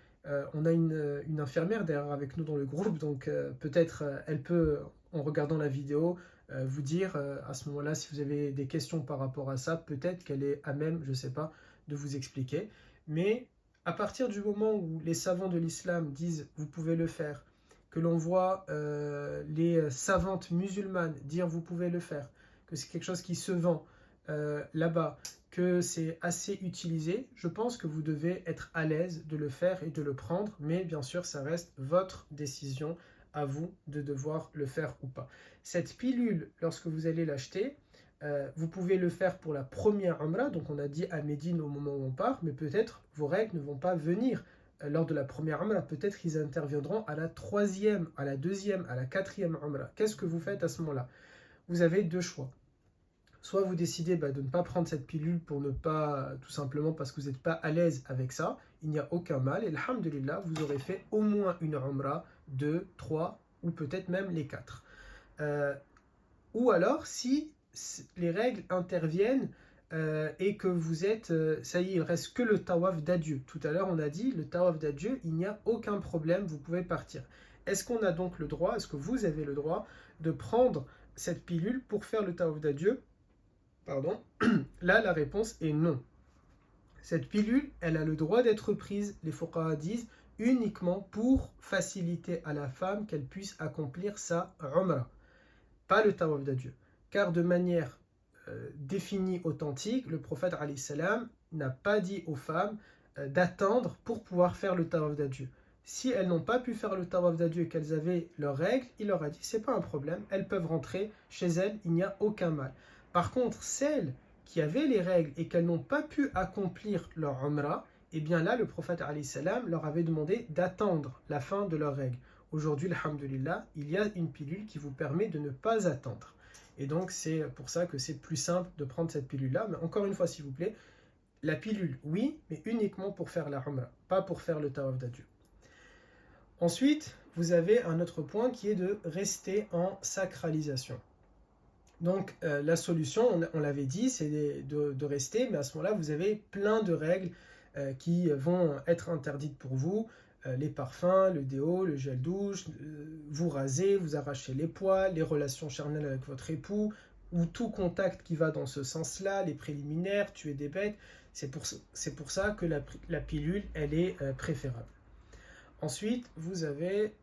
On a une infirmière d'ailleurs avec nous dans le groupe, donc peut-être elle peut, en regardant la vidéo, vous dire à ce moment-là, si vous avez des questions par rapport à ça, peut-être qu'elle est à même, je ne sais pas, de vous expliquer. Mais à partir du moment où les savants de l'islam disent vous pouvez le faire, que l'on voit les savantes musulmanes dire vous pouvez le faire, que c'est quelque chose qui se vend là-bas, que c'est assez utilisé, je pense que vous devez être à l'aise de le faire et de le prendre, mais bien sûr ça reste votre décision à vous de devoir le faire ou pas. Cette pilule, lorsque vous allez l'acheter, vous pouvez le faire pour la première Umrah, donc on a dit à Médine au moment où on part, mais peut-être vos règles ne vont pas venir lors de la première Umrah, peut-être qu'ils interviendront à la troisième, à la deuxième, à la quatrième Umrah. Qu'est-ce que vous faites à ce moment-là? Vous avez deux choix. Soit vous décidez de ne pas prendre cette pilule pour ne pas, tout simplement parce que vous n'êtes pas à l'aise avec ça, il n'y a aucun mal, et alhamdulillah, vous aurez fait au moins une Umrah, 2, 3, ou peut-être même les 4. Ou alors, si les règles interviennent et que vous êtes, ça y est, il ne reste que le tawaf d'adieu. Tout à l'heure, on a dit, le tawaf d'adieu, il n'y a aucun problème, vous pouvez partir. Est-ce qu'on a donc le droit, est-ce que vous avez le droit de prendre cette pilule pour faire le tawaf d'adieu? Pardon. Là, la réponse est non. Cette pilule, elle a le droit d'être prise, les fuqaha disent, uniquement pour faciliter à la femme qu'elle puisse accomplir sa umrah, pas le tawaf d'adieu. Car de manière définie, authentique, le prophète alayhi salam n'a pas dit aux femmes d'attendre pour pouvoir faire le tawaf d'adieu. Si elles n'ont pas pu faire le tawaf d'adieu et qu'elles avaient leurs règles, il leur a dit c'est pas un problème, elles peuvent rentrer chez elles, il n'y a aucun mal. Par contre, celles qui avaient les règles et qu'elles n'ont pas pu accomplir leur umrah, et bien là, le prophète alayhi salam leur avait demandé d'attendre la fin de leurs règles. Aujourd'hui, alhamdulillah, il y a une pilule qui vous permet de ne pas attendre. Et donc, c'est pour ça que c'est plus simple de prendre cette pilule-là. Mais encore une fois, s'il vous plaît, la pilule, oui, mais uniquement pour faire la umrah, pas pour faire le tawaf d'adieu. Ensuite, vous avez un autre point qui est de rester en sacralisation. Donc la solution, on l'avait dit, c'est de rester, mais à ce moment-là, vous avez plein de règles qui vont être interdites pour vous. Les parfums, le déo, le gel douche, vous raser, vous arracher les poils, les relations charnelles avec votre époux, ou tout contact qui va dans ce sens-là, les préliminaires, tuer des bêtes. C'est pour ça que la pilule, elle est préférable. Ensuite, vous avez...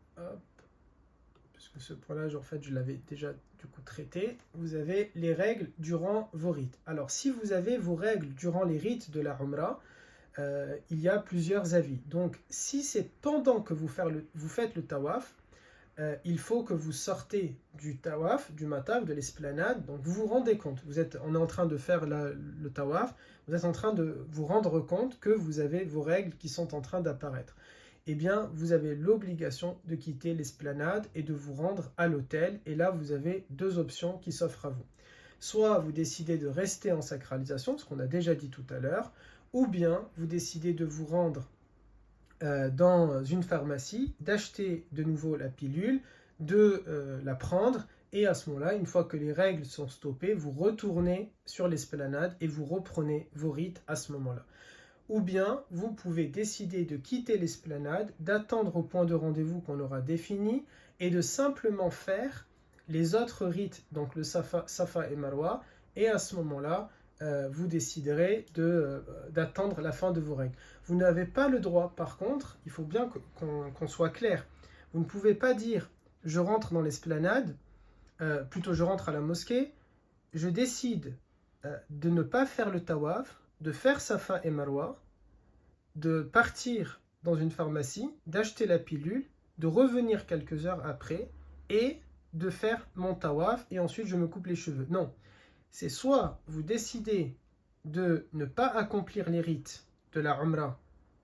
puisque ce point-là, en fait, je l'avais déjà du coup traité. Vous avez les règles durant vos rites. Alors, si vous avez vos règles durant les rites de la Umrah, il y a plusieurs avis. Donc, si c'est pendant que vous faites le tawaf, il faut que vous sortez du tawaf, du mataf, de l'esplanade. Donc, vous vous rendez compte. On est en train de faire le tawaf. Vous êtes en train de vous rendre compte que vous avez vos règles qui sont en train d'apparaître. Eh bien, vous avez l'obligation de quitter l'esplanade et de vous rendre à l'hôtel. Et là, vous avez deux options qui s'offrent à vous. Soit vous décidez de rester en sacralisation, ce qu'on a déjà dit tout à l'heure, ou bien vous décidez de vous rendre dans une pharmacie, d'acheter de nouveau la pilule, de la prendre, et à ce moment-là, une fois que les règles sont stoppées, vous retournez sur l'esplanade et vous reprenez vos rites à ce moment-là. Ou bien, vous pouvez décider de quitter l'esplanade, d'attendre au point de rendez-vous qu'on aura défini, et de simplement faire les autres rites, donc le Safa et Marwa, et à ce moment-là, vous déciderez d'attendre la fin de vos règles. Vous n'avez pas le droit, par contre, il faut bien qu'on soit clair, vous ne pouvez pas dire « je rentre dans l'esplanade », plutôt je rentre à la mosquée, je décide de ne pas faire le tawaf, de faire Safa et Marwa, de partir dans une pharmacie, d'acheter la pilule, de revenir quelques heures après et de faire mon tawaf et ensuite je me coupe les cheveux. Non, c'est soit vous décidez de ne pas accomplir les rites de la Umrah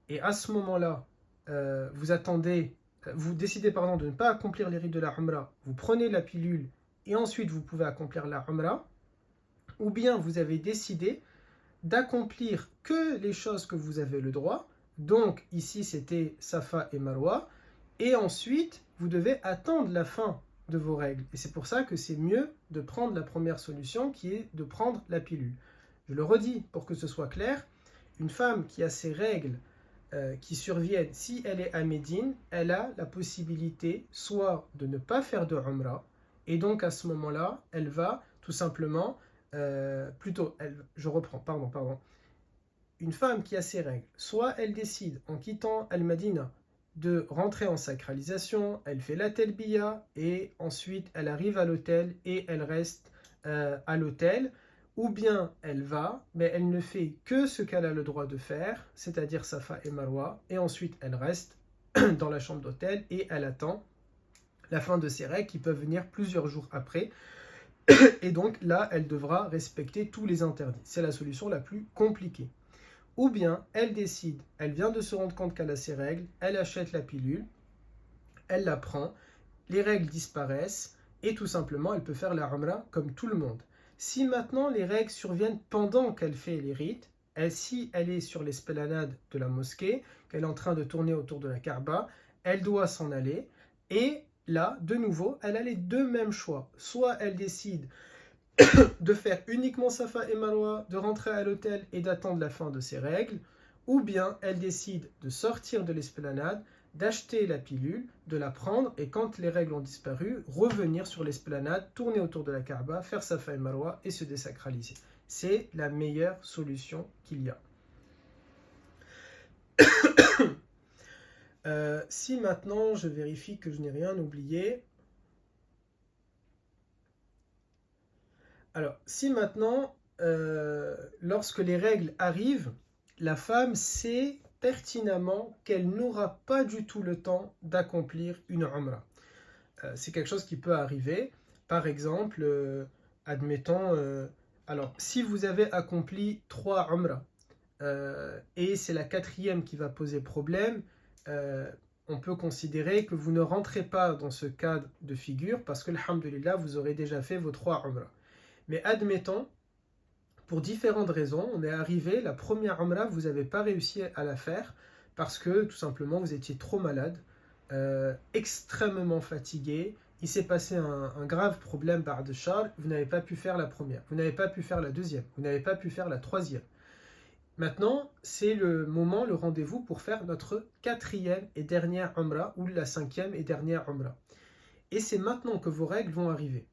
et à ce moment-là, vous décidez de ne pas accomplir les rites de la Umrah, vous prenez la pilule et ensuite vous pouvez accomplir la Umrah, ou bien vous avez décidé d'accomplir que les choses que vous avez le droit, donc ici c'était Safa et Marwa, et ensuite vous devez attendre la fin de vos règles. Et c'est pour ça que c'est mieux de prendre la première solution qui est de prendre la pilule. Je le redis pour que ce soit clair, une femme qui a ses règles qui surviennent, si elle est à Médine, elle a la possibilité soit de ne pas faire de Umrah, et donc à ce moment-là, elle va tout simplement une femme qui a ses règles, soit elle décide en quittant Al-Madina de rentrer en sacralisation, elle fait la telbiya et ensuite elle arrive à l'hôtel et elle reste à l'hôtel, ou bien elle va, mais elle ne fait que ce qu'elle a le droit de faire, c'est-à-dire Safa et Marwa, et ensuite elle reste dans la chambre d'hôtel et elle attend la fin de ses règles qui peuvent venir plusieurs jours après. Et donc là, elle devra respecter tous les interdits. C'est la solution la plus compliquée. Ou bien, elle décide, elle vient de se rendre compte qu'elle a ses règles, elle achète la pilule, elle la prend, les règles disparaissent, et tout simplement, elle peut faire la Umrah comme tout le monde. Si maintenant les règles surviennent pendant qu'elle fait les rites, si elle est sur l'esplanade de la mosquée, qu'elle est en train de tourner autour de la Kaaba, elle doit s'en aller, et là, de nouveau, elle a les deux mêmes choix. Soit elle décide de faire uniquement Safa et Marwa, de rentrer à l'hôtel et d'attendre la fin de ses règles, ou bien elle décide de sortir de l'esplanade, d'acheter la pilule, de la prendre et quand les règles ont disparu, revenir sur l'esplanade, tourner autour de la Kaaba, faire Safa et Marwa et se désacraliser. C'est la meilleure solution qu'il y a. Si maintenant je vérifie que je n'ai rien oublié. Alors, si maintenant, lorsque les règles arrivent, la femme sait pertinemment qu'elle n'aura pas du tout le temps d'accomplir une Umrah. C'est quelque chose qui peut arriver. Par exemple, admettons, alors si vous avez accompli 3 Umrah et c'est la 4e qui va poser problème, on peut considérer que vous ne rentrez pas dans ce cas de figure parce que, alhamdulillah, vous aurez déjà fait vos 3 Umrah. Mais admettons, pour différentes raisons, on est arrivé, la première Umrah, vous n'avez pas réussi à la faire parce que tout simplement vous étiez trop malade, extrêmement fatigué, il s'est passé un grave problème Ba'd Shar, vous n'avez pas pu faire la première, vous n'avez pas pu faire la deuxième, vous n'avez pas pu faire la troisième. Maintenant, c'est le moment, le rendez-vous pour faire notre 4e et dernière Umrah ou la 5e et dernière Umrah. Et c'est maintenant que vos règles vont arriver.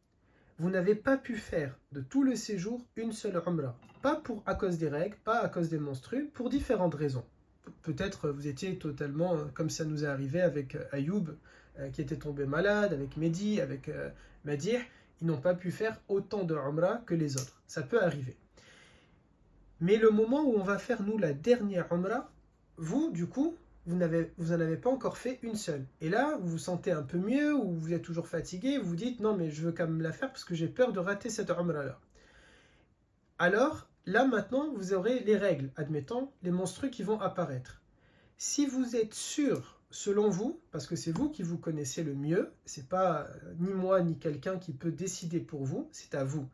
Vous n'avez pas pu faire de tout le séjour une seule Umrah. Pas à cause des règles, pas à cause des menstrues, pour différentes raisons. Peut-être vous étiez totalement, comme ça nous est arrivé avec Ayoub, qui étaient tombés malades, avec Mehdi, avec Madih, ils n'ont pas pu faire autant de Umrah que les autres. Ça peut arriver. Mais le moment où on va faire, nous, la dernière Umrah, vous, du coup, vous n'en avez pas encore fait une seule. Et là, vous vous sentez un peu mieux, ou vous êtes toujours fatigué, vous vous dites, non, mais je veux quand même la faire parce que j'ai peur de rater cette Umrah-là. Alors, là, maintenant, vous aurez les règles, admettons, les monstrues qui vont apparaître. Si vous êtes sûr, selon vous, parce que c'est vous qui vous connaissez le mieux, c'est pas ni moi ni quelqu'un qui peut décider pour vous, c'est à vous.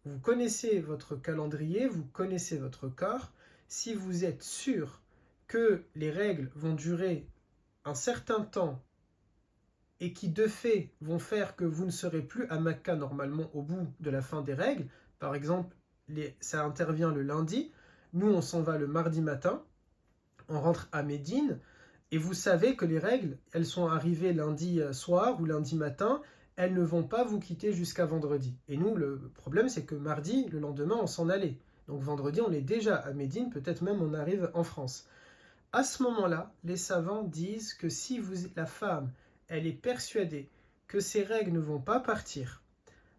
Vous connaissez votre calendrier, vous connaissez votre corps. Si vous êtes sûr que les règles vont durer un certain temps et qui de fait vont faire que vous ne serez plus à Mecca normalement au bout de la fin des règles, par exemple, ça intervient le lundi, nous on s'en va le mardi matin, on rentre à Médine, et vous savez que les règles, elles sont arrivées lundi soir ou lundi matin, elles ne vont pas vous quitter jusqu'à vendredi. Et nous, le problème, c'est que mardi, le lendemain, on s'en allait. Donc vendredi, on est déjà à Médine, peut-être même on arrive en France. À ce moment-là, les savants disent que si la femme, elle est persuadée que ses règles ne vont pas partir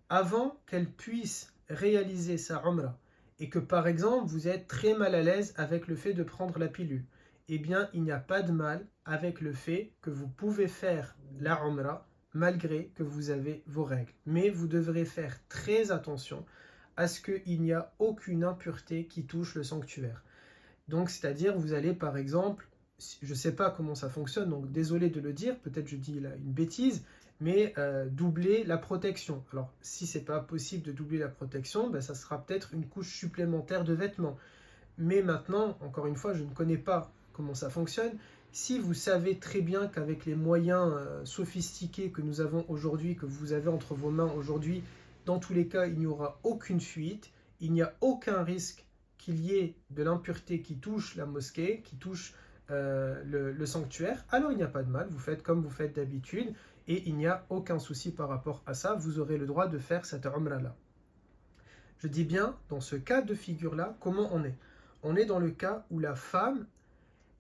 avant qu'elle puisse réaliser sa umrah, et que par exemple, vous êtes très mal à l'aise avec le fait de prendre la pilule, eh bien, il n'y a pas de mal avec le fait que vous pouvez faire la umrah malgré que vous avez vos règles. Mais vous devrez faire très attention à ce qu'il n'y a aucune impureté qui touche le sanctuaire. Donc, c'est-à-dire, vous allez par exemple, je ne sais pas comment ça fonctionne, donc désolé de le dire, peut-être je dis là une bêtise, mais doubler la protection. Alors, si ce n'est pas possible de doubler la protection, ben, ça sera peut-être une couche supplémentaire de vêtements. Mais maintenant, encore une fois, je ne connais pas comment ça fonctionne. Si vous savez très bien qu'avec les moyens sophistiqués que nous avons aujourd'hui, que vous avez entre vos mains aujourd'hui, dans tous les cas, il n'y aura aucune fuite, il n'y a aucun risque qu'il y ait de l'impureté qui touche la mosquée, qui touche le sanctuaire, alors il n'y a pas de mal, vous faites comme vous faites d'habitude, et il n'y a aucun souci par rapport à ça, vous aurez le droit de faire cette umrah-là. Je dis bien, dans ce cas de figure-là, comment on est ? On est dans le cas où la femme,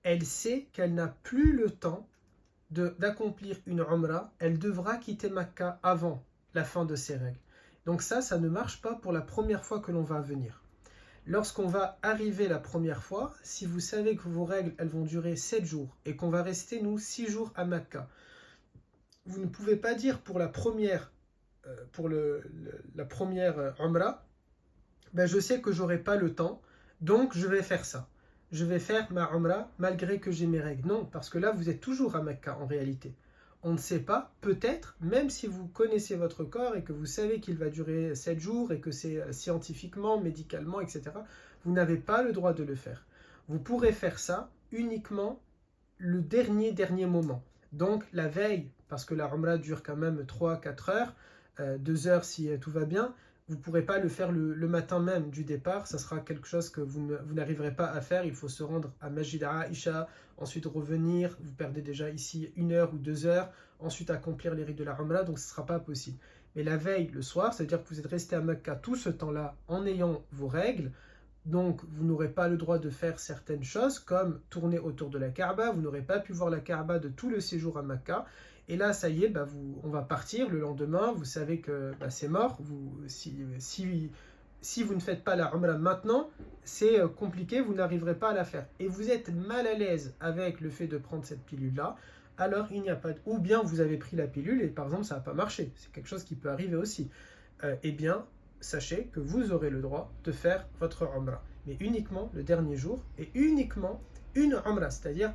elle sait qu'elle n'a plus le temps d'accomplir une umrah, elle devra quitter Mecca avant la fin de ses règles. Donc ça ne marche pas pour la première fois que l'on va venir. Lorsqu'on va arriver la première fois, si vous savez que vos règles, elles vont durer 7 jours et qu'on va rester, nous, 6 jours à Mecca, vous ne pouvez pas dire pour la première umrah, ben je sais que j'aurai pas le temps, donc je vais faire ça. Je vais faire ma umrah malgré que j'ai mes règles. Non, parce que là, vous êtes toujours à Mecca en réalité. On ne sait pas, peut-être, même si vous connaissez votre corps et que vous savez qu'il va durer 7 jours et que c'est scientifiquement, médicalement, etc., vous n'avez pas le droit de le faire. Vous pourrez faire ça uniquement le dernier moment. Donc la veille, parce que la umrah dure quand même 3-4 heures, 2 heures si tout va bien, vous ne pourrez pas le faire le matin même du départ, ça sera quelque chose que vous n'arriverez pas à faire, il faut se rendre à Masjid Aïcha, ensuite revenir, vous perdez déjà ici 1 heure ou 2 heures, ensuite accomplir les rites de la Umrah, donc ce ne sera pas possible. Mais la veille, le soir, c'est-à-dire que vous êtes resté à Mecca tout ce temps-là en ayant vos règles, donc vous n'aurez pas le droit de faire certaines choses comme tourner autour de la Kaaba, vous n'aurez pas pu voir la Kaaba de tout le séjour à Mecca, et là, ça y est, on va partir le lendemain, vous savez que c'est mort, si vous ne faites pas la Umrah maintenant, c'est compliqué, vous n'arriverez pas à la faire. Et vous êtes mal à l'aise avec le fait de prendre cette pilule-là, alors il n'y a pas de... Ou bien vous avez pris la pilule et par exemple ça n'a pas marché, c'est quelque chose qui peut arriver aussi. Eh bien, sachez que vous aurez le droit de faire votre Umrah, mais uniquement le dernier jour et uniquement une Umrah, c'est-à-dire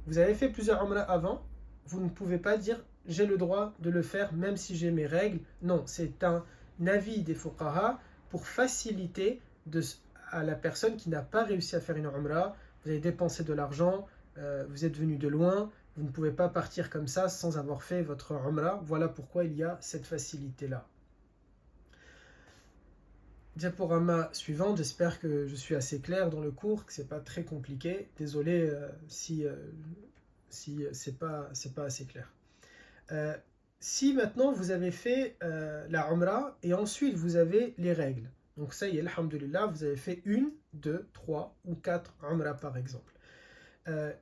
vous avez fait plusieurs Umrah avant, vous ne pouvez pas dire j'ai le droit de le faire même si j'ai mes règles. Non, c'est un avis des fuqaha pour faciliter à la personne qui n'a pas réussi à faire une umrah. Vous avez dépensé de l'argent, vous êtes venu de loin, vous ne pouvez pas partir comme ça sans avoir fait votre umrah. Voilà pourquoi il y a cette facilité-là. Diaporama suivante, j'espère que je suis assez clair dans le cours, que ce n'est pas très compliqué. Désolé si c'est pas assez clair. Si maintenant vous avez fait la umrah et ensuite vous avez les règles, donc ça y est, alhamdulillah, vous avez fait 1, 2, 3 ou 4 umrah par exemple.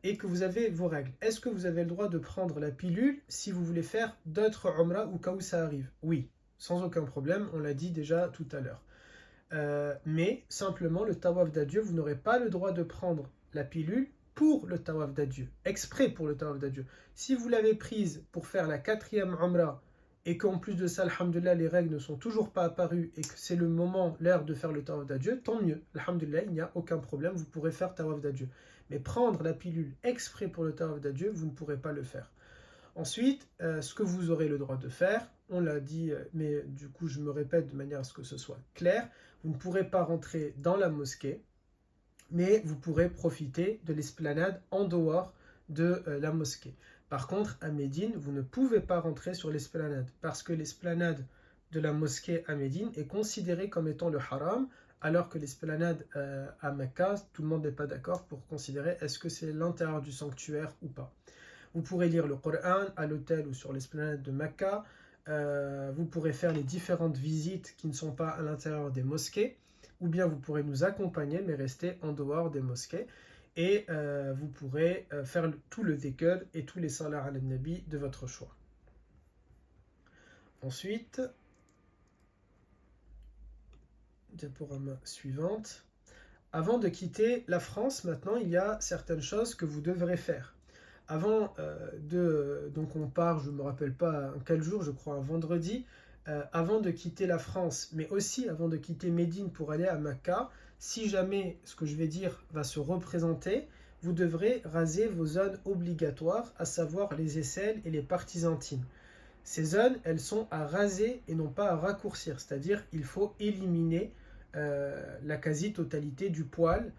et que vous avez vos règles. Est-ce que vous avez le droit de prendre la pilule si vous voulez faire d'autres umrah au cas où ça arrive? Oui, sans aucun problème, on l'a dit déjà tout à l'heure. Mais simplement le tawaf d'adieu, vous n'aurez pas le droit de prendre la pilule pour le tawaf d'adieu, exprès pour le tawaf d'adieu. Si vous l'avez prise pour faire la 4e umrah et qu'en plus de ça, alhamdoulilah, les règles ne sont toujours pas apparues et que c'est le moment, l'heure de faire le tawaf d'adieu, tant mieux. Alhamdoulilah, il n'y a aucun problème, vous pourrez faire tawaf d'adieu. Mais prendre la pilule exprès pour le tawaf d'adieu, vous ne pourrez pas le faire. Ensuite, ce que vous aurez le droit de faire, on l'a dit, mais du coup je me répète de manière à ce que ce soit clair, vous ne pourrez pas rentrer dans la mosquée, mais vous pourrez profiter de l'esplanade en dehors de la mosquée. Par contre, à Médine, vous ne pouvez pas rentrer sur l'esplanade, parce que l'esplanade de la mosquée à Médine est considérée comme étant le haram, alors que l'esplanade à Mecca, tout le monde n'est pas d'accord pour considérer est-ce que c'est l'intérieur du sanctuaire ou pas. Vous pourrez lire le Coran à l'hôtel ou sur l'esplanade de Mecca. Vous pourrez faire les différentes visites qui ne sont pas à l'intérieur des mosquées. Ou bien vous pourrez nous accompagner mais rester en dehors des mosquées. Et vous pourrez faire tout le dhikr et tous les salats ala nabi de votre choix. Ensuite, diaporama suivante. Avant de quitter la France, maintenant, il y a certaines choses que vous devrez faire. Avant donc on part, je ne me rappelle pas quel jour, je crois un vendredi, avant de quitter la France, mais aussi avant de quitter Médine pour aller à Mecca, si jamais ce que je vais dire va se représenter, vous devrez raser vos zones obligatoires, à savoir les aisselles et les parties intimes. Ces zones, elles sont à raser et non pas à raccourcir, c'est-à-dire il faut éliminer la quasi-totalité du poil,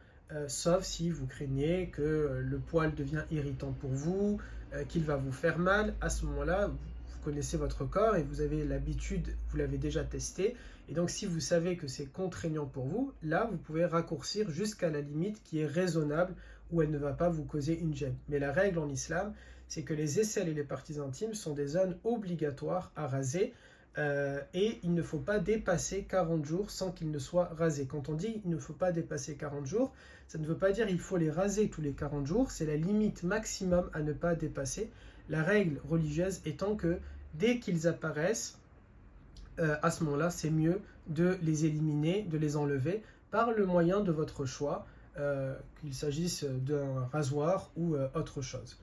sauf si vous craignez que le poil devient irritant pour vous, qu'il va vous faire mal. À ce moment-là, vous connaissez votre corps et vous avez l'habitude, vous l'avez déjà testé. Et donc si vous savez que c'est contraignant pour vous, là vous pouvez raccourcir jusqu'à la limite qui est raisonnable où elle ne va pas vous causer une gêne. Mais la règle en islam, c'est que les aisselles et les parties intimes sont des zones obligatoires à raser. Et il ne faut pas dépasser 40 jours sans qu'ils ne soient rasés. Quand on dit il ne faut pas dépasser 40 jours, ça ne veut pas dire il faut les raser tous les 40 jours, c'est la limite maximum à ne pas dépasser. La règle religieuse étant que dès qu'ils apparaissent, à ce moment-là, c'est mieux de les éliminer, de les enlever par le moyen de votre choix, qu'il s'agisse d'un rasoir ou autre chose.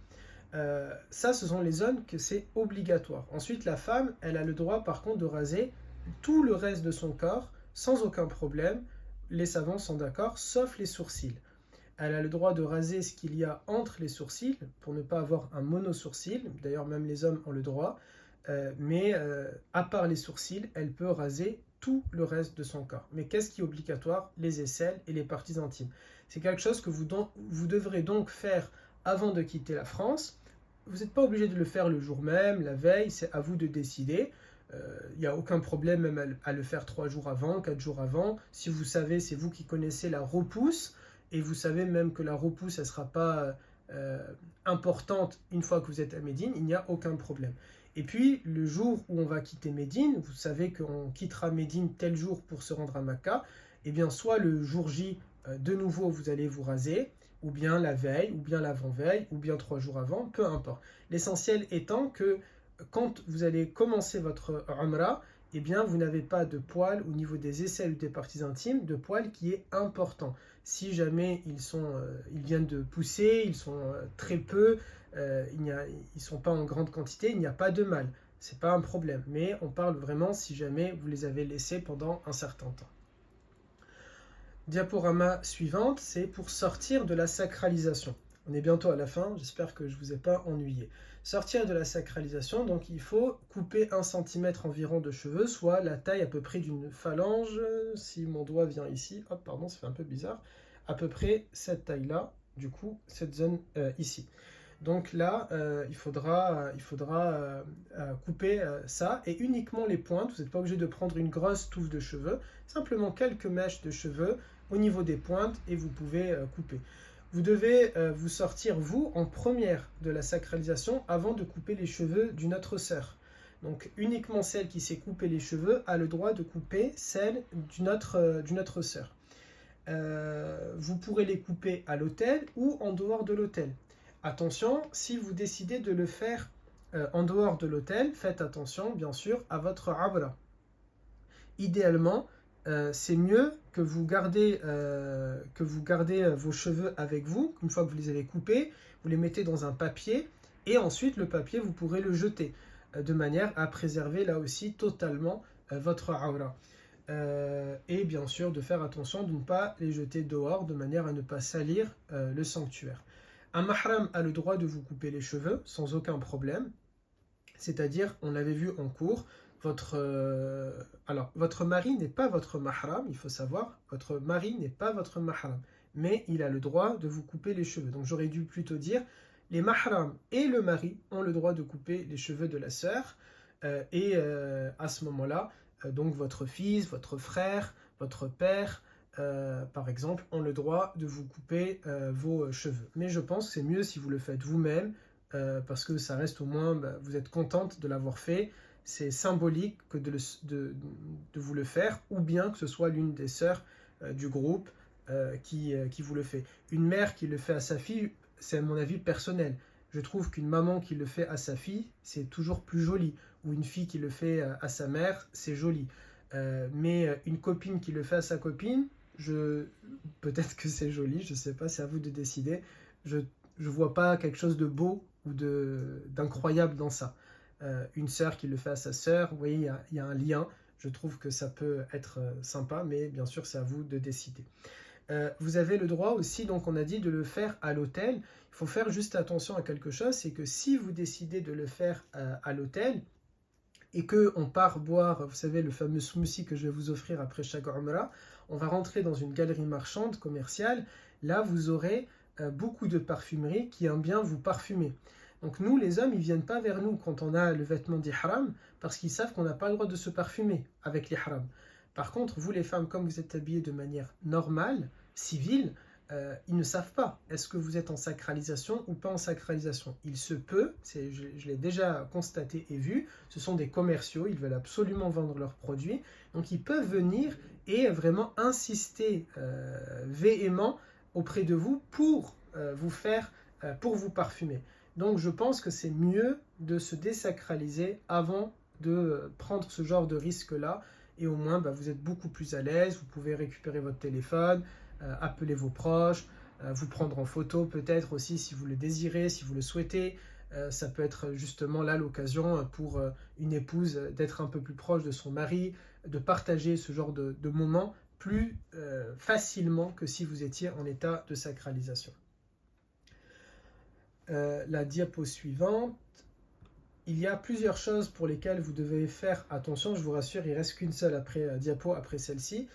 Ça, ce sont les zones que c'est obligatoire. Ensuite, la femme, elle a le droit par contre de raser tout le reste de son corps sans aucun problème. Les savants sont d'accord, sauf les sourcils. Elle a le droit de raser ce qu'il y a entre les sourcils pour ne pas avoir un monosourcil. D'ailleurs, même les hommes ont le droit. Mais à part les sourcils, elle peut raser tout le reste de son corps. Mais qu'est-ce qui est obligatoire? Les aisselles et les parties intimes. C'est quelque chose que vous devrez donc faire avant de quitter la France. Vous n'êtes pas obligé de le faire le jour même, la veille, c'est à vous de décider. Il n'y a aucun problème même à le faire 3 jours avant, 4 jours avant. Si vous savez, c'est vous qui connaissez la repousse, et vous savez même que la repousse, elle ne sera pas importante une fois que vous êtes à Médine, il n'y a aucun problème. Et puis, le jour où on va quitter Médine, vous savez qu'on quittera Médine tel jour pour se rendre à Mecca, et bien soit le jour J, de nouveau, vous allez vous raser, ou bien la veille, ou bien l'avant-veille, ou bien 3 jours avant, peu importe. L'essentiel étant que quand vous allez commencer votre umrah, eh bien vous n'avez pas de poil au niveau des aisselles ou des parties intimes, de poil qui est important. Si jamais ils viennent de pousser, ils sont très peu, ils ne sont pas en grande quantité, il n'y a pas de mal. Ce n'est pas un problème. Mais on parle vraiment si jamais vous les avez laissés pendant un certain temps. Diaporama suivante, c'est pour sortir de la sacralisation. On est bientôt à la fin, j'espère que je ne vous ai pas ennuyé. Sortir de la sacralisation, donc il faut couper 1 cm environ de cheveux, soit la taille à peu près d'une phalange, si mon doigt vient ici, hop, pardon, ça fait un peu bizarre, à peu près cette taille-là, du coup, cette zone ici. Donc là, il faudra couper ça, et uniquement les pointes. Vous n'êtes pas obligé de prendre une grosse touffe de cheveux, simplement quelques mèches de cheveux au niveau des pointes, et vous pouvez couper. Vous devez vous sortir, vous, en première de la sacralisation, avant de couper les cheveux d'une autre sœur. Donc uniquement celle qui s'est coupé les cheveux a le droit de couper celle d'une autre sœur. vous pourrez les couper à l'hôtel ou en dehors de l'hôtel. Attention, si vous décidez de le faire en dehors de l'hôtel, faites attention bien sûr à votre awra. Idéalement, c'est mieux que vous gardez vos cheveux avec vous. Une fois que vous les avez coupés, vous les mettez dans un papier et ensuite le papier vous pourrez le jeter de manière à préserver là aussi totalement votre awra. Et bien sûr de faire attention de ne pas les jeter dehors de manière à ne pas salir le sanctuaire. Un mahram a le droit de vous couper les cheveux sans aucun problème, c'est-à-dire, on l'avait vu en cours, votre mari n'est pas votre mahram, il faut savoir, votre mari n'est pas votre mahram, mais il a le droit de vous couper les cheveux. Donc j'aurais dû plutôt dire, les mahrams et le mari ont le droit de couper les cheveux de la sœur, et à ce moment-là, donc votre fils, votre frère, votre père, par exemple, ont le droit de vous couper vos cheveux. Mais je pense que c'est mieux si vous le faites vous-même, parce que ça reste au moins, vous êtes contente de l'avoir fait, c'est symbolique que de vous le faire, ou bien que ce soit l'une des sœurs du groupe qui vous le fait. Une mère qui le fait à sa fille, c'est à mon avis personnel. Je trouve qu'une maman qui le fait à sa fille, c'est toujours plus joli, ou une fille qui le fait à sa mère, c'est joli. Mais une copine qui le fait à sa copine, peut-être que c'est joli, je ne sais pas, c'est à vous de décider. Je vois pas quelque chose de beau ou d'incroyable dans ça. Une sœur qui le fait à sa sœur, vous voyez, il y a un lien. Je trouve que ça peut être sympa, mais bien sûr, c'est à vous de décider. Vous avez le droit aussi, donc on a dit, de le faire à l'hôtel. Il faut faire juste attention à quelque chose, c'est que si vous décidez de le faire à l'hôtel, et qu'on part boire, vous savez, le fameux smoothie que je vais vous offrir après chaque Umrah, on va rentrer dans une galerie marchande, commerciale. Là, vous aurez beaucoup de parfumerie qui aiment bien vous parfumer. Donc nous, les hommes, ils ne viennent pas vers nous quand on a le vêtement d'ihram, parce qu'ils savent qu'on n'a pas le droit de se parfumer avec l'ihram. Par contre, vous les femmes, comme vous êtes habillées de manière normale, civile, ils ne savent pas, est-ce que vous êtes en sacralisation ou pas en sacralisation. Il se peut, je l'ai déjà constaté et vu, ce sont des commerciaux, ils veulent absolument vendre leurs produits, donc ils peuvent venir et vraiment insister véhément auprès de vous pour pour vous parfumer. Donc je pense que c'est mieux de se désacraliser avant de prendre ce genre de risque-là, et au moins vous êtes beaucoup plus à l'aise, vous pouvez récupérer votre téléphone, appeler vos proches, vous prendre en photo peut-être aussi si vous le désirez, si vous le souhaitez. Ça peut être justement là l'occasion pour une épouse d'être un peu plus proche de son mari, de partager ce genre de moments plus facilement que si vous étiez en état de sacralisation. La diapo suivante. Il y a plusieurs choses pour lesquelles vous devez faire attention. Je vous rassure, il ne reste qu'une seule diapo après celle-ci.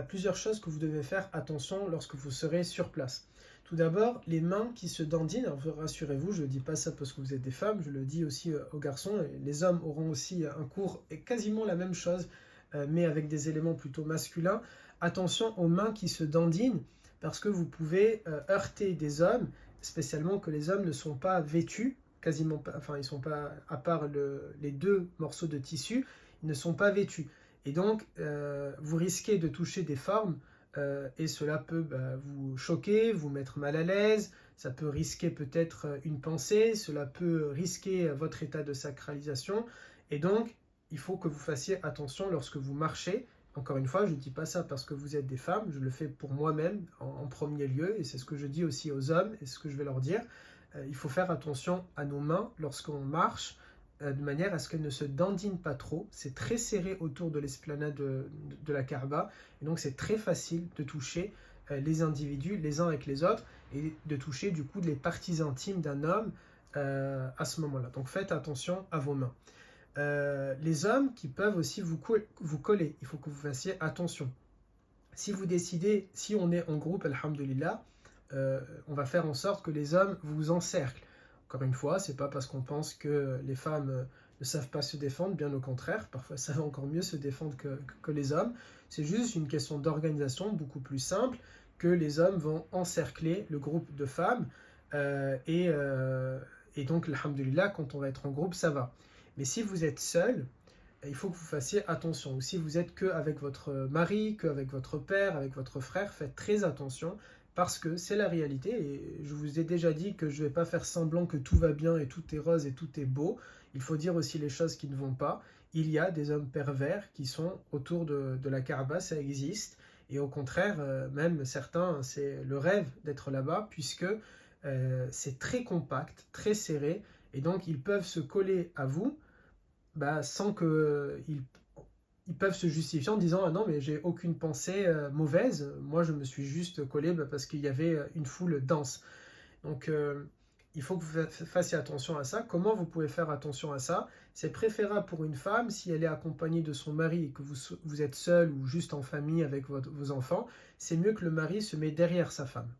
Plusieurs choses que vous devez faire attention lorsque vous serez sur place. Tout d'abord, les mains qui se dandinent. Alors rassurez-vous, je ne dis pas ça parce que vous êtes des femmes, je le dis aussi aux garçons. Les hommes auront aussi un cours et quasiment la même chose, mais avec des éléments plutôt masculins. Attention aux mains qui se dandinent, parce que vous pouvez heurter des hommes, spécialement que les hommes ne sont pas vêtus, quasiment pas, enfin ils sont pas, à part les deux morceaux de tissu, ils ne sont pas vêtus. Et donc, vous risquez de toucher des formes et cela peut vous choquer, vous mettre mal à l'aise, ça peut risquer peut-être une pensée, cela peut risquer votre état de sacralisation. Et donc, il faut que vous fassiez attention lorsque vous marchez. Encore une fois, je ne dis pas ça parce que vous êtes des femmes, je le fais pour moi-même en premier lieu, et c'est ce que je dis aussi aux hommes, et ce que je vais leur dire. Il faut faire attention à nos mains lorsqu'on marche, de manière à ce qu'elles ne se dandinent pas trop. C'est très serré autour de l'esplanade de la Kaaba, et donc c'est très facile de toucher les individus les uns avec les autres, et de toucher du coup les parties intimes d'un homme à ce moment-là. Donc faites attention à vos mains. Les hommes qui peuvent aussi vous coller, il faut que vous fassiez attention. Si vous décidez, si on est en groupe, alhamdulillah, on va faire en sorte que les hommes vous encerclent. Encore une fois, c'est pas parce qu'on pense que les femmes ne savent pas se défendre, bien au contraire, parfois ça va encore mieux se défendre que les hommes. C'est juste une question d'organisation beaucoup plus simple, que les hommes vont encercler le groupe de femmes, et donc, alhamdulillah, quand on va être en groupe, ça va. Mais si vous êtes seul, il faut que vous fassiez attention. Ou si vous êtes qu'avec votre mari, qu'avec votre père, avec votre frère, faites très attention parce que c'est la réalité. Et je vous ai déjà dit que je ne vais pas faire semblant que tout va bien et tout est rose et tout est beau. Il faut dire aussi les choses qui ne vont pas. Il y a des hommes pervers qui sont autour de la Kaaba, ça existe. Et au contraire, même certains, c'est le rêve d'être là-bas puisque c'est très compact, très serré. Et donc ils peuvent se coller à vous sans que ils peuvent se justifier en disant ah non mais j'ai aucune pensée mauvaise, moi je me suis juste collé parce qu'il y avait une foule dense. Donc il faut que vous fassiez attention à ça. Comment vous pouvez faire attention à ça? C'est préférable pour une femme si elle est accompagnée de son mari et que vous êtes seul ou juste en famille avec vos enfants, c'est mieux que le mari se met derrière sa femme.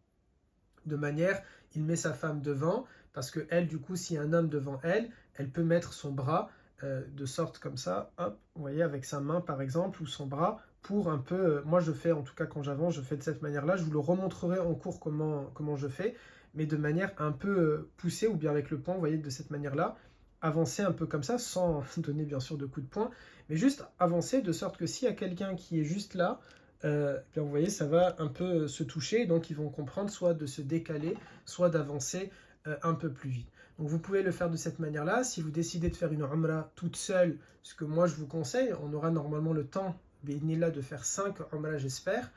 De manière, il met sa femme devant, parce que elle, du coup, s'il y a un homme devant elle, elle peut mettre son bras de sorte comme ça, hop, vous voyez, avec sa main par exemple, ou son bras, pour un peu, moi je fais, en tout cas quand j'avance, je fais de cette manière-là, je vous le remontrerai en cours comment je fais, mais de manière un peu poussée, ou bien avec le poing, vous voyez, de cette manière-là, avancer un peu comme ça, sans donner bien sûr de coups de poing, mais juste avancer de sorte que s'il y a quelqu'un qui est juste là, bien vous voyez, ça va un peu se toucher, donc ils vont comprendre soit de se décaler, soit d'avancer un peu plus vite. Donc vous pouvez le faire de cette manière-là. Si vous décidez de faire une umrah toute seule, ce que moi je vous conseille, on aura normalement le temps de faire 5 umrahs j'espère,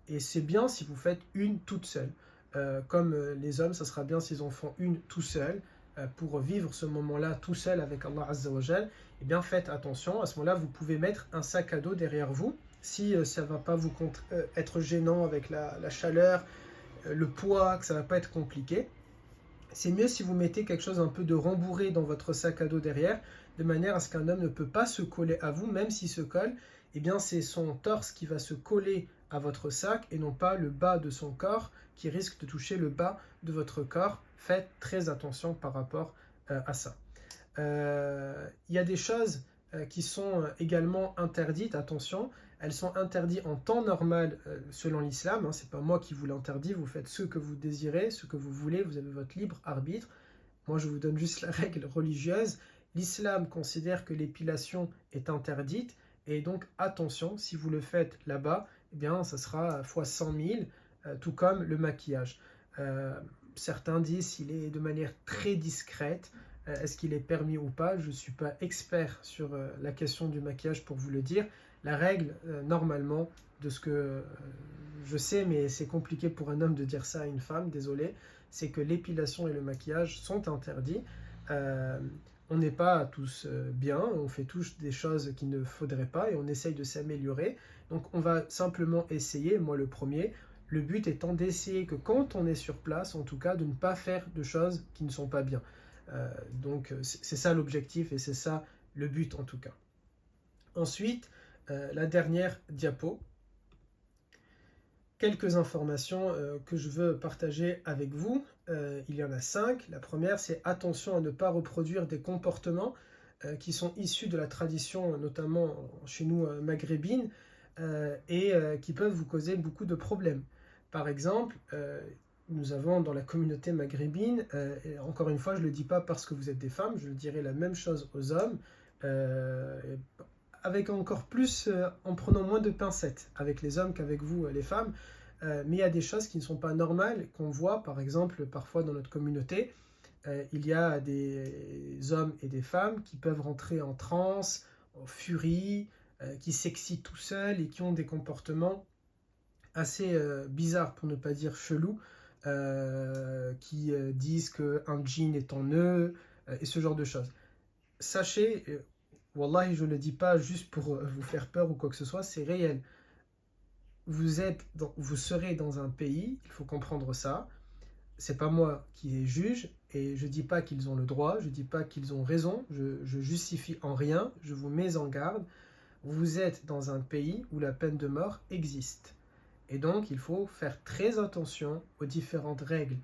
et c'est bien si vous faites une toute seule. Comme les hommes, ça sera bien s'ils en font une tout seul, pour vivre ce moment-là tout seul avec Allah Azza wa Jal. Eh bien faites attention, à ce moment-là vous pouvez mettre un sac à dos derrière vous, si ça ne va pas vous être gênant avec la chaleur, le poids, que ça ne va pas être compliqué. C'est mieux si vous mettez quelque chose un peu de rembourré dans votre sac à dos derrière, de manière à ce qu'un homme ne peut pas se coller à vous, même s'il se colle, eh bien c'est son torse qui va se coller à votre sac et non pas le bas de son corps qui risque de toucher le bas de votre corps. Faites très attention par rapport à ça. Il y a des choses qui sont également interdites, attention, elles sont interdites en temps normal selon l'islam, hein, c'est pas moi qui vous l'interdis, vous faites ce que vous désirez, ce que vous voulez, vous avez votre libre arbitre. Moi je vous donne juste la règle religieuse. L'islam considère que l'épilation est interdite et donc attention, si vous le faites là-bas, eh bien ça sera fois 100 000, tout comme le maquillage. Certains disent qu'il est de manière très discrète. Est-ce qu'il est permis ou pas? Je ne suis pas expert sur la question du maquillage pour vous le dire. La règle, normalement, de ce que je sais, mais c'est compliqué pour un homme de dire ça à une femme, désolé, c'est que l'épilation et le maquillage sont interdits. On n'est pas tous bien, on fait tous des choses qu'il ne faudrait pas et on essaye de s'améliorer. Donc on va simplement essayer, moi le premier, le but étant d'essayer que quand on est sur place, en tout cas, de ne pas faire de choses qui ne sont pas bien. Donc c'est ça l'objectif et c'est ça le but en tout cas. Ensuite, la dernière diapo. Quelques informations que je veux partager avec vous. Il y en a 5. La première, c'est attention à ne pas reproduire des comportements qui sont issus de la tradition, notamment chez nous maghrébine, et qui peuvent vous causer beaucoup de problèmes. Par exemple, nous avons dans la communauté maghrébine, et encore une fois, je ne le dis pas parce que vous êtes des femmes, je dirais la même chose aux hommes, avec encore plus, en prenant moins de pincettes avec les hommes qu'avec vous, les femmes, mais il y a des choses qui ne sont pas normales, qu'on voit par exemple parfois dans notre communauté. Il y a des hommes et des femmes qui peuvent rentrer en transe, en furie, qui s'excitent tout seuls et qui ont des comportements assez bizarres, pour ne pas dire chelous, qui disent qu'un djinn est en eux, et ce genre de choses. Sachez, Wallahi, je ne le dis pas juste pour vous faire peur ou quoi que ce soit, c'est réel. Vous serez dans un pays, il faut comprendre ça, c'est pas moi qui est juge, et je dis pas qu'ils ont le droit, je dis pas qu'ils ont raison, je justifie en rien, je vous mets en garde. Vous êtes dans un pays où la peine de mort existe. Et donc, il faut faire très attention aux différentes règles.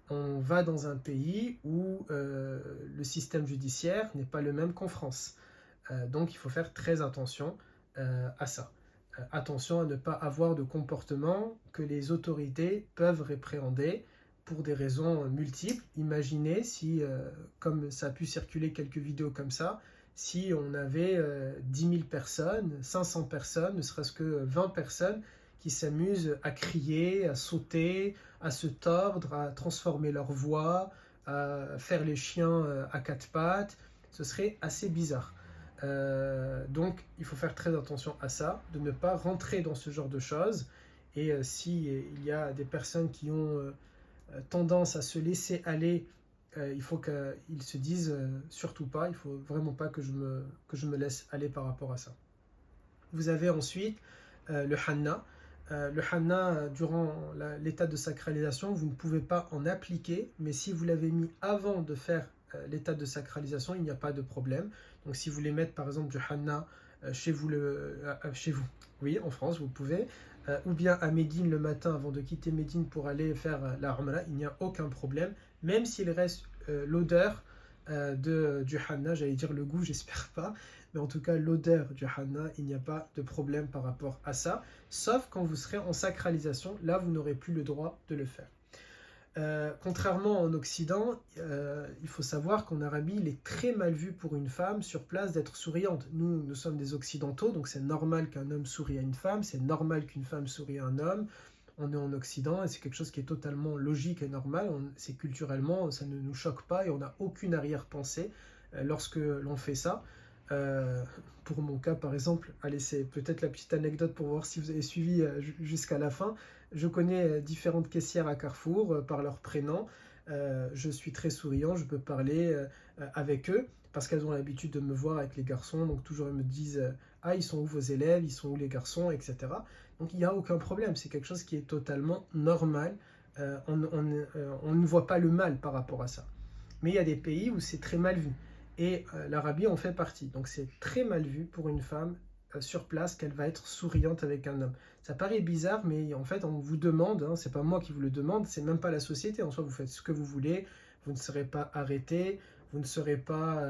On va dans un pays où le système judiciaire n'est pas le même qu'en France. Donc, il faut faire très attention à ça. Attention à ne pas avoir de comportement que les autorités peuvent répréhender pour des raisons multiples. Imaginez si, comme ça a pu circuler quelques vidéos comme ça, si on avait 10 000 personnes, 500 personnes, ne serait-ce que 20 personnes qui s'amusent à crier, à sauter, à se tordre, à transformer leur voix, à faire les chiens à quatre pattes, ce serait assez bizarre. Donc il faut faire très attention à ça, de ne pas rentrer dans ce genre de choses. Et si il y a des personnes qui ont tendance à se laisser aller, il faut qu'ils se disent surtout pas, il faut vraiment pas que je me laisse aller par rapport à ça. Vous avez ensuite le Hanna. Le Hanna, durant l'état de sacralisation, vous ne pouvez pas en appliquer, mais si vous l'avez mis avant de faire l'état de sacralisation, il n'y a pas de problème. Donc si vous voulez mettre par exemple du Hanna chez vous, oui, en France, vous pouvez, ou bien à Médine le matin avant de quitter Médine pour aller faire la Umrah, il n'y a aucun problème, même s'il reste l'odeur du Hanna, j'allais dire le goût, j'espère pas, mais en tout cas l'odeur du Hanna, il n'y a pas de problème par rapport à ça, sauf quand vous serez en sacralisation, là vous n'aurez plus le droit de le faire. Contrairement en Occident, il faut savoir qu'en Arabie, il est très mal vu pour une femme sur place d'être souriante. Nous sommes des Occidentaux, donc c'est normal qu'un homme sourie à une femme, c'est normal qu'une femme sourie à un homme. On est en Occident et c'est quelque chose qui est totalement logique et normal. C'est culturellement, ça ne nous choque pas et on n'a aucune arrière-pensée lorsque l'on fait ça. Pour mon cas, par exemple, allez, c'est peut-être la petite anecdote pour voir si vous avez suivi jusqu'à la fin. Je connais différentes caissières à Carrefour par leur prénom. Je suis très souriant, je peux parler avec eux parce qu'elles ont l'habitude de me voir avec les garçons. Donc toujours elles me disent ah, ils sont où vos élèves, ils sont où les garçons, etc. Donc il n'y a aucun problème, c'est quelque chose qui est totalement normal. On ne voit pas le mal par rapport à ça. Mais il y a des pays où c'est très mal vu. Et l'Arabie en fait partie. Donc c'est très mal vu pour une femme sur place qu'elle va être souriante avec un homme. Ça paraît bizarre, mais en fait on vous demande, hein, c'est pas moi qui vous le demande, c'est même pas la société. En soi, vous faites ce que vous voulez, vous ne serez pas arrêté, vous ne serez pas,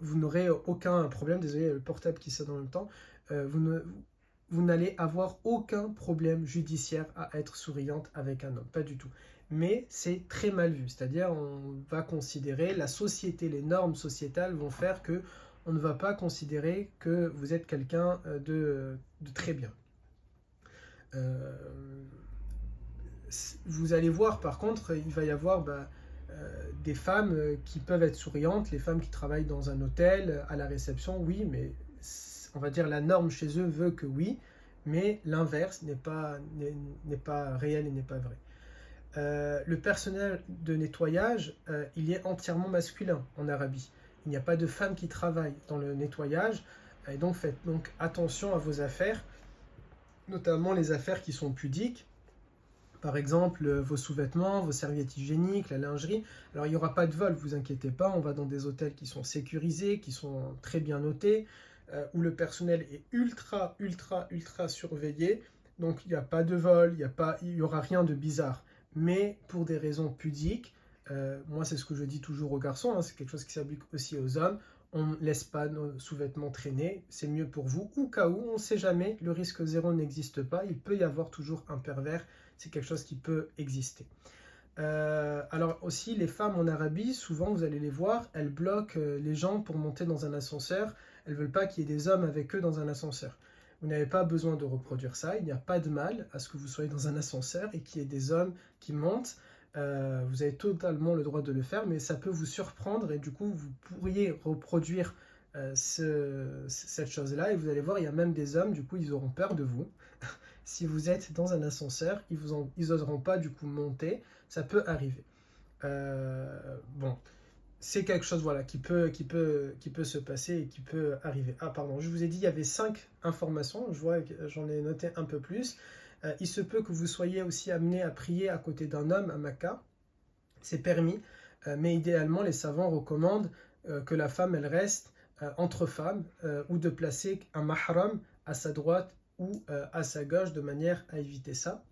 vous n'aurez aucun problème. Désolé, le portable qui sonne en même temps. Vous n'allez avoir aucun problème judiciaire à être souriante avec un homme, pas du tout. Mais c'est très mal vu, c'est-à-dire on va considérer, la société, les normes sociétales vont faire que on ne va pas considérer que vous êtes quelqu'un de très bien. Vous allez voir par contre, il va y avoir des femmes qui peuvent être souriantes, les femmes qui travaillent dans un hôtel, à la réception, oui, mais on va dire la norme chez eux veut que oui, mais l'inverse n'est pas réel et n'est pas vrai. Le personnel de nettoyage, il est entièrement masculin en Arabie. Il n'y a pas de femmes qui travaillent dans le nettoyage, et donc faites donc attention à vos affaires, notamment les affaires qui sont pudiques. Par exemple, vos sous-vêtements, vos serviettes hygiéniques, la lingerie. Alors, il n'y aura pas de vol, vous inquiétez pas. On va dans des hôtels qui sont sécurisés, qui sont très bien notés, où le personnel est ultra surveillé. Donc, il n'y a pas de vol, il n'y aura rien de bizarre. Mais pour des raisons pudiques, moi, c'est ce que je dis toujours aux garçons, hein, c'est quelque chose qui s'applique aussi aux hommes. On ne laisse pas nos sous-vêtements traîner, c'est mieux pour vous. Au cas où, on ne sait jamais, le risque zéro n'existe pas. Il peut y avoir toujours un pervers. C'est quelque chose qui peut exister. Alors aussi, les femmes en Arabie, souvent vous allez les voir, elles bloquent les gens pour monter dans un ascenseur. Elles ne veulent pas qu'il y ait des hommes avec eux dans un ascenseur. Vous n'avez pas besoin de reproduire ça. Il n'y a pas de mal à ce que vous soyez dans un ascenseur et qu'il y ait des hommes qui montent. Vous avez totalement le droit de le faire, mais ça peut vous surprendre et du coup, vous pourriez reproduire cette chose-là et vous allez voir, il y a même des hommes, du coup, ils auront peur de vous. Si vous êtes dans un ascenseur, ils n'oseront pas du coup monter, ça peut arriver. Bon, c'est quelque chose voilà, qui peut se passer et qui peut arriver. Ah pardon, je vous ai dit il y avait 5 informations, je vois que j'en ai noté un peu plus. Il se peut que vous soyez aussi amené à prier à côté d'un homme à Mecca, c'est permis, mais idéalement les savants recommandent que la femme elle reste entre femmes ou de placer un mahram à sa droite ou à sa gauche de manière à éviter ça.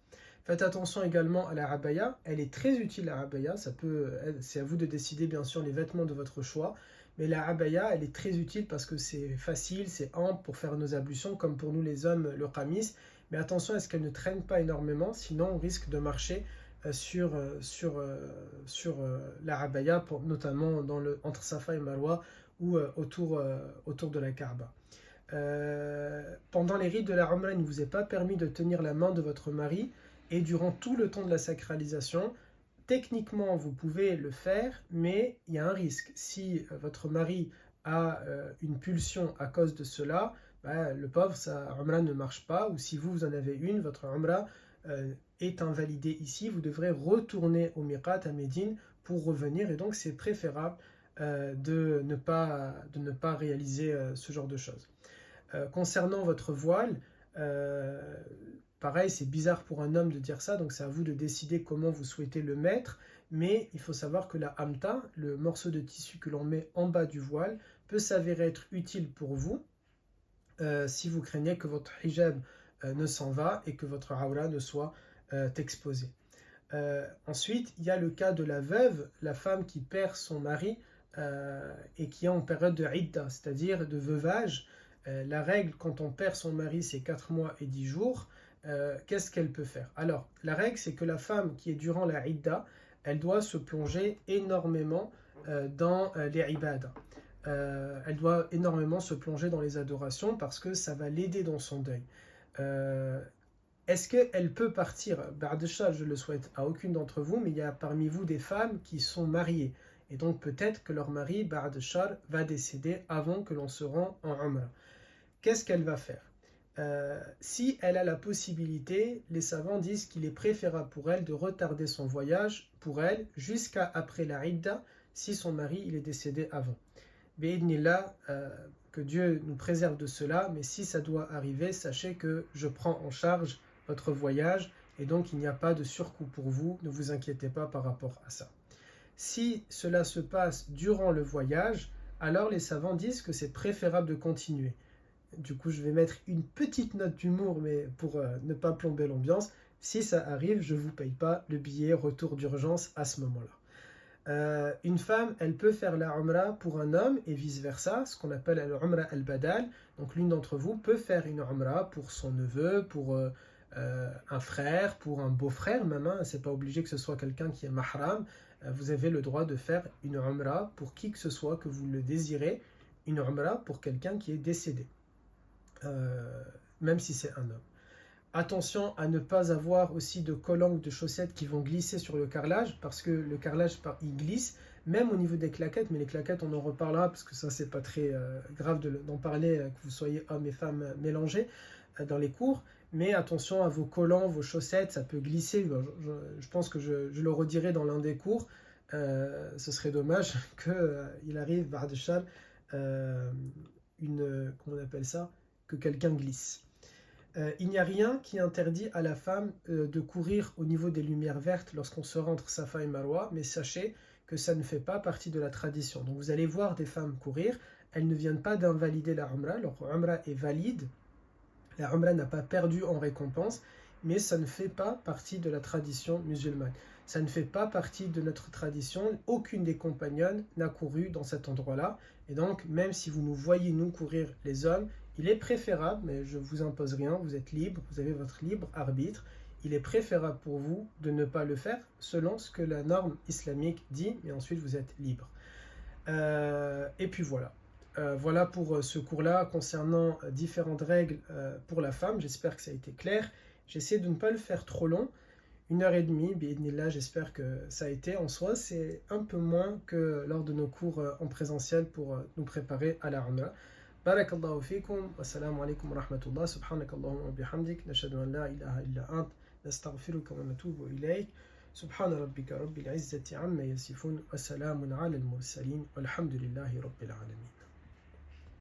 Faites attention également à la abaya, elle est très utile la abaya, c'est à vous de décider bien sûr les vêtements de votre choix, mais la abaya elle est très utile parce que c'est facile, c'est ample pour faire nos ablutions comme pour nous les hommes le qamis, mais attention à ce qu'elle ne traîne pas énormément, sinon on risque de marcher sur la abaya, notamment entre Safa et Marwa ou autour de la Kaaba. Pendant les rites de la Umrah, il ne vous est pas permis de tenir la main de votre mari, et durant tout le temps de la sacralisation, techniquement vous pouvez le faire, mais il y a un risque. Si votre mari a une pulsion à cause de cela, le pauvre, sa Umrah ne marche pas, ou si vous en avez une, votre Umrah est invalidée ici, vous devrez retourner au Miqat à Médine pour revenir, et donc c'est préférable de ne pas réaliser ce genre de choses. Concernant votre voile, pareil, c'est bizarre pour un homme de dire ça, donc c'est à vous de décider comment vous souhaitez le mettre, mais il faut savoir que la hamta, le morceau de tissu que l'on met en bas du voile, peut s'avérer être utile pour vous si vous craignez que votre hijab ne s'en va et que votre aura ne soit exposée. Ensuite, il y a le cas de la veuve, la femme qui perd son mari et qui est en période de idda, c'est-à-dire de veuvage. La règle quand on perd son mari, c'est 4 mois et 10 jours. Qu'est-ce qu'elle peut faire? Alors, la règle, c'est que la femme qui est durant la idda, elle doit se plonger énormément dans les ibadah. Elle doit énormément se plonger dans les adorations parce que ça va l'aider dans son deuil. Est-ce qu'elle peut partir? Ba'desha, je le souhaite à aucune d'entre vous, mais il y a parmi vous des femmes qui sont mariées. Et donc peut-être que leur mari, Ba'desha, va décéder avant que l'on se rende en Umrah. Qu'est-ce qu'elle va faire? Si elle a la possibilité, les savants disent qu'il est préférable pour elle de retarder son voyage pour elle jusqu'à après la Idda si son mari il est décédé avant. Bi'idnillah, que Dieu nous préserve de cela, mais si ça doit arriver, sachez que je prends en charge votre voyage et donc il n'y a pas de surcoût pour vous, ne vous inquiétez pas par rapport à ça. Si cela se passe durant le voyage, alors les savants disent que c'est préférable de continuer. Du coup, je vais mettre une petite note d'humour, mais pour ne pas plomber l'ambiance, si ça arrive, je ne vous paye pas le billet retour d'urgence à ce moment-là. Une femme, elle peut faire la Umrah pour un homme et vice-versa, ce qu'on appelle l'Umrah al-Badal. Donc l'une d'entre vous peut faire une Umrah pour son neveu, pour un frère, pour un beau-frère même. C'est pas obligé que ce soit quelqu'un qui est mahram. Vous avez le droit de faire une Umrah pour qui que ce soit que vous le désirez, une Umrah pour quelqu'un qui est décédé. Même si c'est un homme. Attention à ne pas avoir aussi de collants ou de chaussettes qui vont glisser sur le carrelage, parce que le carrelage il glisse, même au niveau des claquettes, mais les claquettes on en reparlera, parce que ça c'est pas très grave d'en parler, que vous soyez hommes et femmes mélangés dans les cours, mais attention à vos collants, vos chaussettes, ça peut glisser, je pense que je le redirai dans l'un des cours, ce serait dommage qu'il arrive, Ba'deshal, comment on appelle ça, que quelqu'un glisse. Il n'y a rien qui interdit à la femme de courir au niveau des lumières vertes lorsqu'on se rend entre Safa et Marwa, mais sachez que ça ne fait pas partie de la tradition. Donc vous allez voir des femmes courir, elles ne viennent pas d'invalider la Umrah, leur Umrah est valide, la Umrah n'a pas perdu en récompense, mais ça ne fait pas partie de la tradition musulmane. Ça ne fait pas partie de notre tradition, aucune des compagnonnes n'a couru dans cet endroit-là, et donc même si vous nous voyez nous courir les hommes, il est préférable, mais je ne vous impose rien, vous êtes libre, vous avez votre libre arbitre, il est préférable pour vous de ne pas le faire selon ce que la norme islamique dit, mais ensuite vous êtes libre. Et puis voilà. Voilà pour ce cours-là concernant différentes règles pour la femme, j'espère que ça a été clair. J'essaie de ne pas le faire trop long, 1h30, bi'idnillah, j'espère que ça a été. En soi, c'est un peu moins que lors de nos cours en présentiel pour nous préparer à la Umrah. بارك الله فيكم والسلام عليكم ورحمة الله سبحانك اللهم وبحمدك نشهد أن لا إله إلا أنت نستغفرك ونتوب إليك سبحان ربك رب العزة عما يصفون وسلام على المرسلين والحمد لله رب العالمين